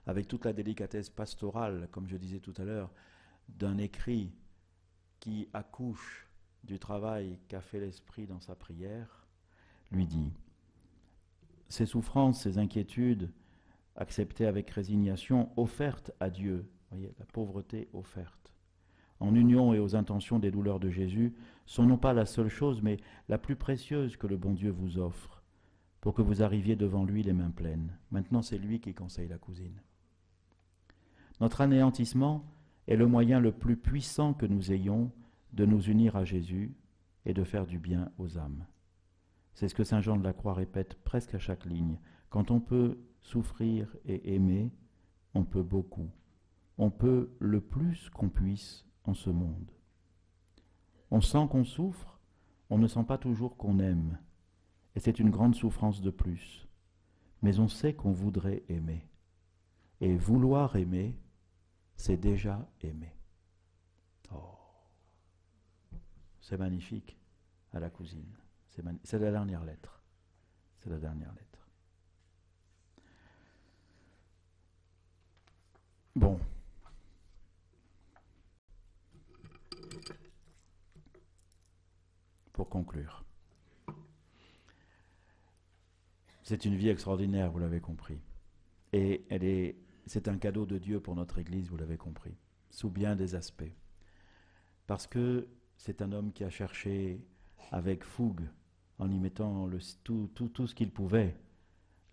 avec toute la délicatesse pastorale, comme je disais tout à l'heure, d'un écrit qui accouche du travail qu'a fait l'esprit dans sa prière, lui dit « Ces souffrances, ces inquiétudes, acceptées avec résignation, offertes à Dieu, voyez, la pauvreté offerte, en union et aux intentions des douleurs de Jésus, sont non pas la seule chose, mais la plus précieuse que le bon Dieu vous offre, pour que vous arriviez devant lui les mains pleines. Maintenant, c'est lui qui conseille la cousine. Notre anéantissement est le moyen le plus puissant que nous ayons de nous unir à Jésus et de faire du bien aux âmes. C'est ce que saint Jean de la Croix répète presque à chaque ligne. Quand on peut souffrir et aimer, on peut beaucoup. On peut le plus qu'on puisse en ce monde. On sent qu'on souffre, on ne sent pas toujours qu'on aime. Et c'est une grande souffrance de plus. Mais on sait qu'on voudrait aimer. Et vouloir aimer, c'est déjà aimer. Oh, c'est magnifique à la cousine. C'est la dernière lettre. C'est la dernière lettre. Bon. Pour conclure. C'est une vie extraordinaire, vous l'avez compris. Et c'est un cadeau de Dieu pour notre Église, vous l'avez compris, sous bien des aspects. Parce que c'est un homme qui a cherché avec fougue, en y mettant tout ce qu'il pouvait,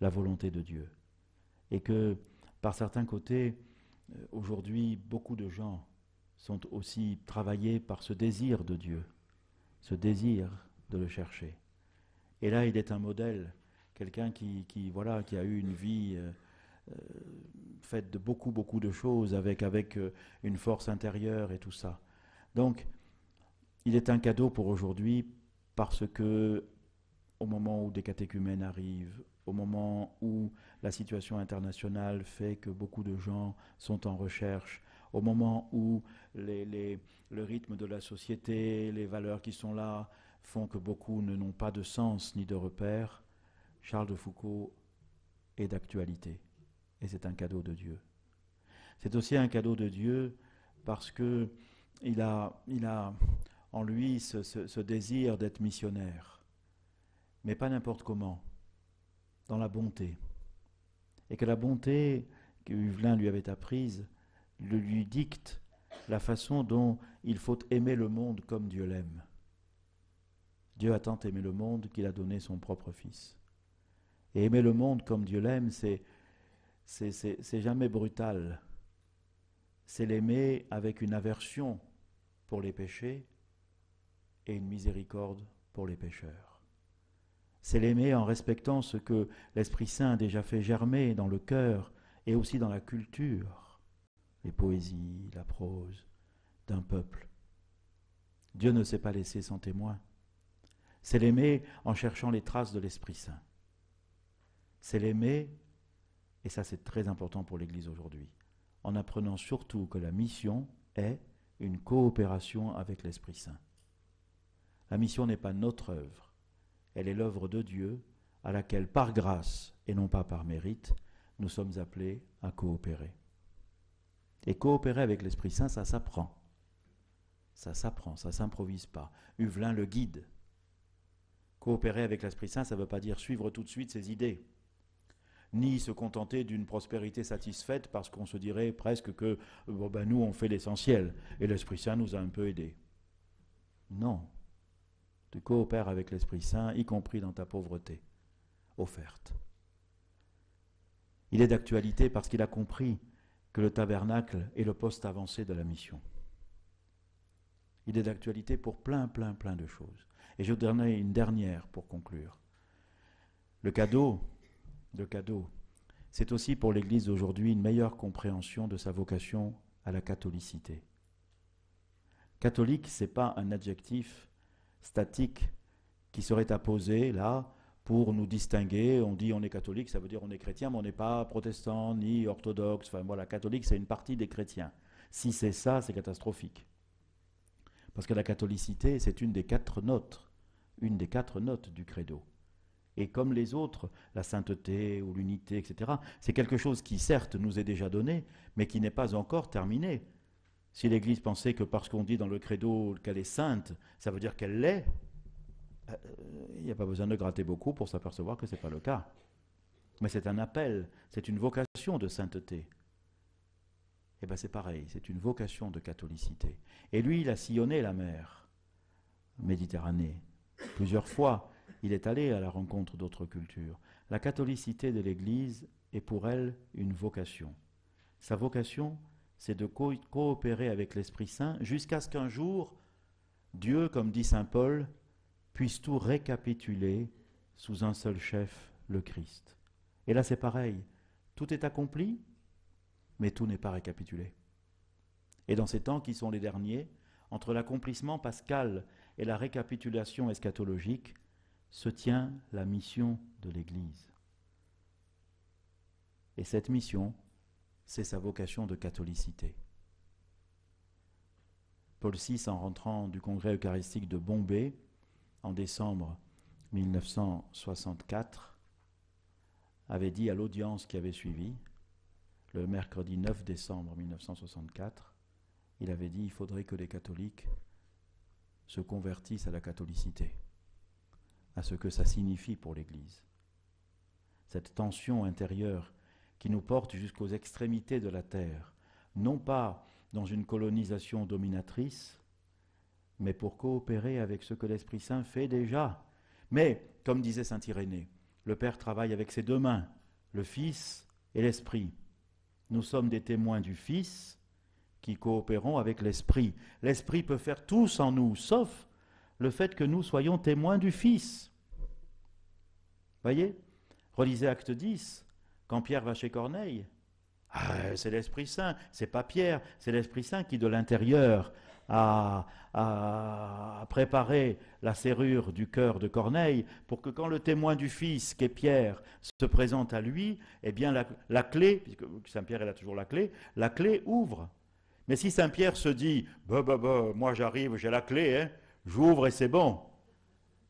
la volonté de Dieu. Et que, par certains côtés, aujourd'hui, beaucoup de gens sont aussi travaillés par ce désir de Dieu, ce désir de le chercher. Et là, il est un modèle, quelqu'un qui a eu une vie faite de beaucoup de choses, avec une force intérieure et tout ça. Donc, il est un cadeau pour aujourd'hui parce que, au moment où des catéchumènes arrivent, au moment où la situation internationale fait que beaucoup de gens sont en recherche, au moment où le rythme de la société, les valeurs qui sont là, font que beaucoup n'ont pas de sens ni de repère, Charles de Foucauld est d'actualité. Et c'est un cadeau de Dieu. C'est aussi un cadeau de Dieu parce qu'il a en lui ce désir d'être missionnaire, mais pas n'importe comment, dans la bonté. Et que la bonté que Huvelin lui avait apprise lui dicte la façon dont il faut aimer le monde comme Dieu l'aime. Dieu a tant aimé le monde qu'il a donné son propre Fils. Et aimer le monde comme Dieu l'aime, c'est jamais brutal. C'est l'aimer avec une aversion pour les péchés et une miséricorde pour les pécheurs. C'est l'aimer en respectant ce que l'Esprit Saint a déjà fait germer dans le cœur et aussi dans la culture, les poésies, la prose d'un peuple. Dieu ne s'est pas laissé sans témoin. C'est l'aimer en cherchant les traces de l'Esprit Saint. C'est l'aimer, et ça c'est très important pour l'Église aujourd'hui, en apprenant surtout que la mission est une coopération avec l'Esprit Saint. La mission n'est pas notre œuvre, elle est l'œuvre de Dieu à laquelle par grâce et non pas par mérite, nous sommes appelés à coopérer. Et coopérer avec l'Esprit Saint, ça s'apprend. Ça s'apprend, ça ne s'improvise pas. Huvelin le guide. Coopérer avec l'Esprit Saint, ça ne veut pas dire suivre tout de suite ses idées, ni se contenter d'une prospérité satisfaite parce qu'on se dirait presque que nous on fait l'essentiel et l'Esprit Saint nous a un peu aidés. Non. Tu coopères avec l'Esprit Saint, y compris dans ta pauvreté offerte. Il est d'actualité parce qu'il a compris que le tabernacle est le poste avancé de la mission. Il est d'actualité pour plein de choses. Et je donnerai une dernière pour conclure. Le cadeau, c'est aussi pour l'Église d'aujourd'hui une meilleure compréhension de sa vocation à la catholicité. Catholique, ce n'est pas un adjectif statique qui serait apposé là pour nous distinguer. On dit on est catholique, ça veut dire on est chrétien, mais on n'est pas protestant ni orthodoxe. Enfin voilà, catholique, c'est une partie des chrétiens. Si c'est ça, c'est catastrophique. Parce que la catholicité, c'est une des quatre notes du credo. Et comme les autres, la sainteté ou l'unité, etc., c'est quelque chose qui, certes, nous est déjà donné, mais qui n'est pas encore terminé. Si l'Église pensait que parce qu'on dit dans le credo qu'elle est sainte, ça veut dire qu'elle l'est, il n'y a pas besoin de gratter beaucoup pour s'apercevoir que ce n'est pas le cas. Mais c'est un appel, c'est une vocation de sainteté. Eh bien c'est pareil, c'est une vocation de catholicité. Et lui, il a sillonné la mer Méditerranée. Plusieurs fois, il est allé à la rencontre d'autres cultures. La catholicité de l'Église est pour elle une vocation. Sa vocation, c'est de coopérer avec l'Esprit Saint jusqu'à ce qu'un jour, Dieu, comme dit saint Paul, puisse tout récapituler sous un seul chef, le Christ. Et là c'est pareil, tout est accompli, mais tout n'est pas récapitulé. Et dans ces temps qui sont les derniers, entre l'accomplissement pascal et la récapitulation eschatologique, se tient la mission de l'Église. Et cette mission, c'est sa vocation de catholicité. Paul VI, en rentrant du congrès eucharistique de Bombay, en décembre 1964, avait dit à l'audience qui avait suivi, le mercredi 9 décembre 1964, il avait dit « Il faudrait que les catholiques se convertissent à la catholicité, à ce que ça signifie pour l'Église. » Cette tension intérieure qui nous porte jusqu'aux extrémités de la terre, non pas dans une colonisation dominatrice, mais pour coopérer avec ce que l'Esprit Saint fait déjà. Mais, comme disait saint Irénée, le Père travaille avec ses deux mains, le Fils et l'Esprit. Nous sommes des témoins du Fils qui coopérons avec l'Esprit. L'Esprit peut faire tout sans nous, sauf le fait que nous soyons témoins du Fils. Voyez, relisez Acte 10, quand Pierre va chez Corneille. C'est l'Esprit Saint, c'est pas Pierre, c'est l'Esprit Saint qui de l'intérieur a préparé la serrure du cœur de Corneille pour que quand le témoin du Fils, qu'est Pierre, se présente à lui, eh bien la clé, puisque Saint-Pierre elle a toujours la clé ouvre. Mais si Saint-Pierre se dit « moi j'arrive, j'ai la clé, hein, j'ouvre et c'est bon »,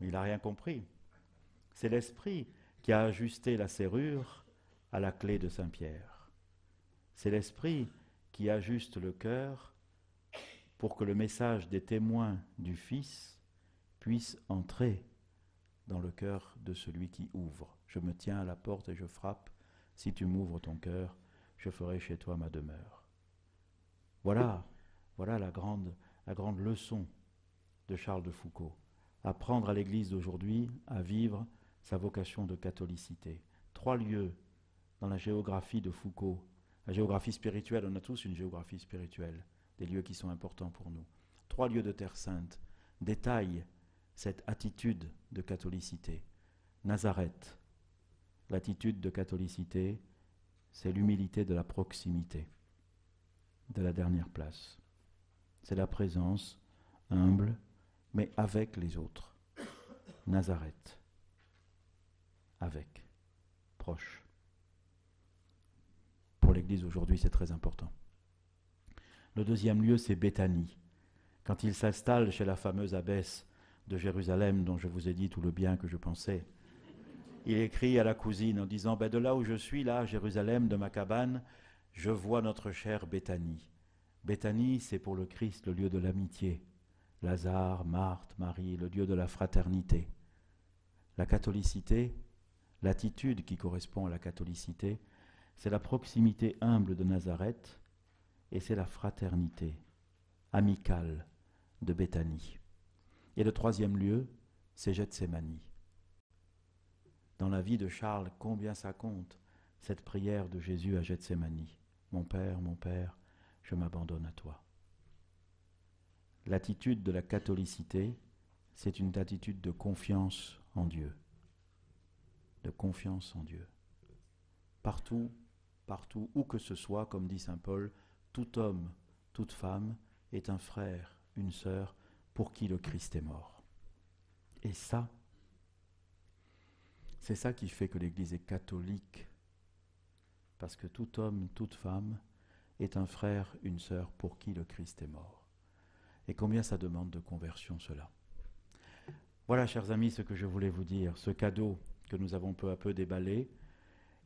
il n'a rien compris. C'est l'Esprit qui a ajusté la serrure à la clé de Saint-Pierre. C'est l'Esprit qui ajuste le cœur pour que le message des témoins du Fils puisse entrer dans le cœur de celui qui ouvre. Je me tiens à la porte et je frappe. Si tu m'ouvres ton cœur, je ferai chez toi ma demeure. Voilà la grande leçon de Charles de Foucauld. Apprendre à l'Église d'aujourd'hui à vivre sa vocation de catholicité. 3 lieux dans la géographie de Foucauld. La géographie spirituelle, on a tous une géographie spirituelle, des lieux qui sont importants pour nous. 3 lieux de Terre Sainte détaillent cette attitude de catholicité. Nazareth, l'attitude de catholicité, c'est l'humilité de la proximité, de la dernière place. C'est la présence humble, mais avec les autres. Nazareth, avec, proche. Pour l'Église aujourd'hui, c'est très important. Le deuxième lieu, c'est Béthanie. Quand il s'installe chez la fameuse abbesse de Jérusalem, dont je vous ai dit tout le bien que je pensais, il écrit à la cousine en disant « de là où je suis, là, à Jérusalem, de ma cabane, je vois notre chère Béthanie. Béthanie, c'est pour le Christ le lieu de l'amitié. Lazare, Marthe, Marie, le lieu de la fraternité. La catholicité, l'attitude qui correspond à la catholicité, c'est la proximité humble de Nazareth et c'est la fraternité amicale de Béthanie. Et le troisième lieu, c'est Gethsémani. Dans la vie de Charles, combien ça compte, cette prière de Jésus à Gethsémani. Mon Père, je m'abandonne à toi. L'attitude de la catholicité, c'est une attitude de confiance en Dieu. De confiance en Dieu. Partout, où que ce soit, comme dit saint Paul, tout homme, toute femme est un frère, une sœur, pour qui le Christ est mort. Et ça, c'est ça qui fait que l'Église est catholique. Parce que tout homme, toute femme est un frère, une sœur, pour qui le Christ est mort. Et combien ça demande de conversion, cela. Voilà, chers amis, ce que je voulais vous dire. Ce cadeau que nous avons peu à peu déballé,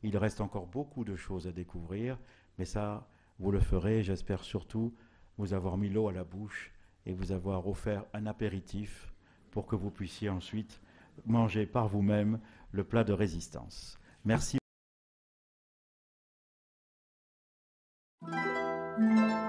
il reste encore beaucoup de choses à découvrir, mais ça, vous le ferez. J'espère surtout vous avoir mis l'eau à la bouche et vous avoir offert un apéritif pour que vous puissiez ensuite manger par vous-même le plat de résistance. Merci. Amen.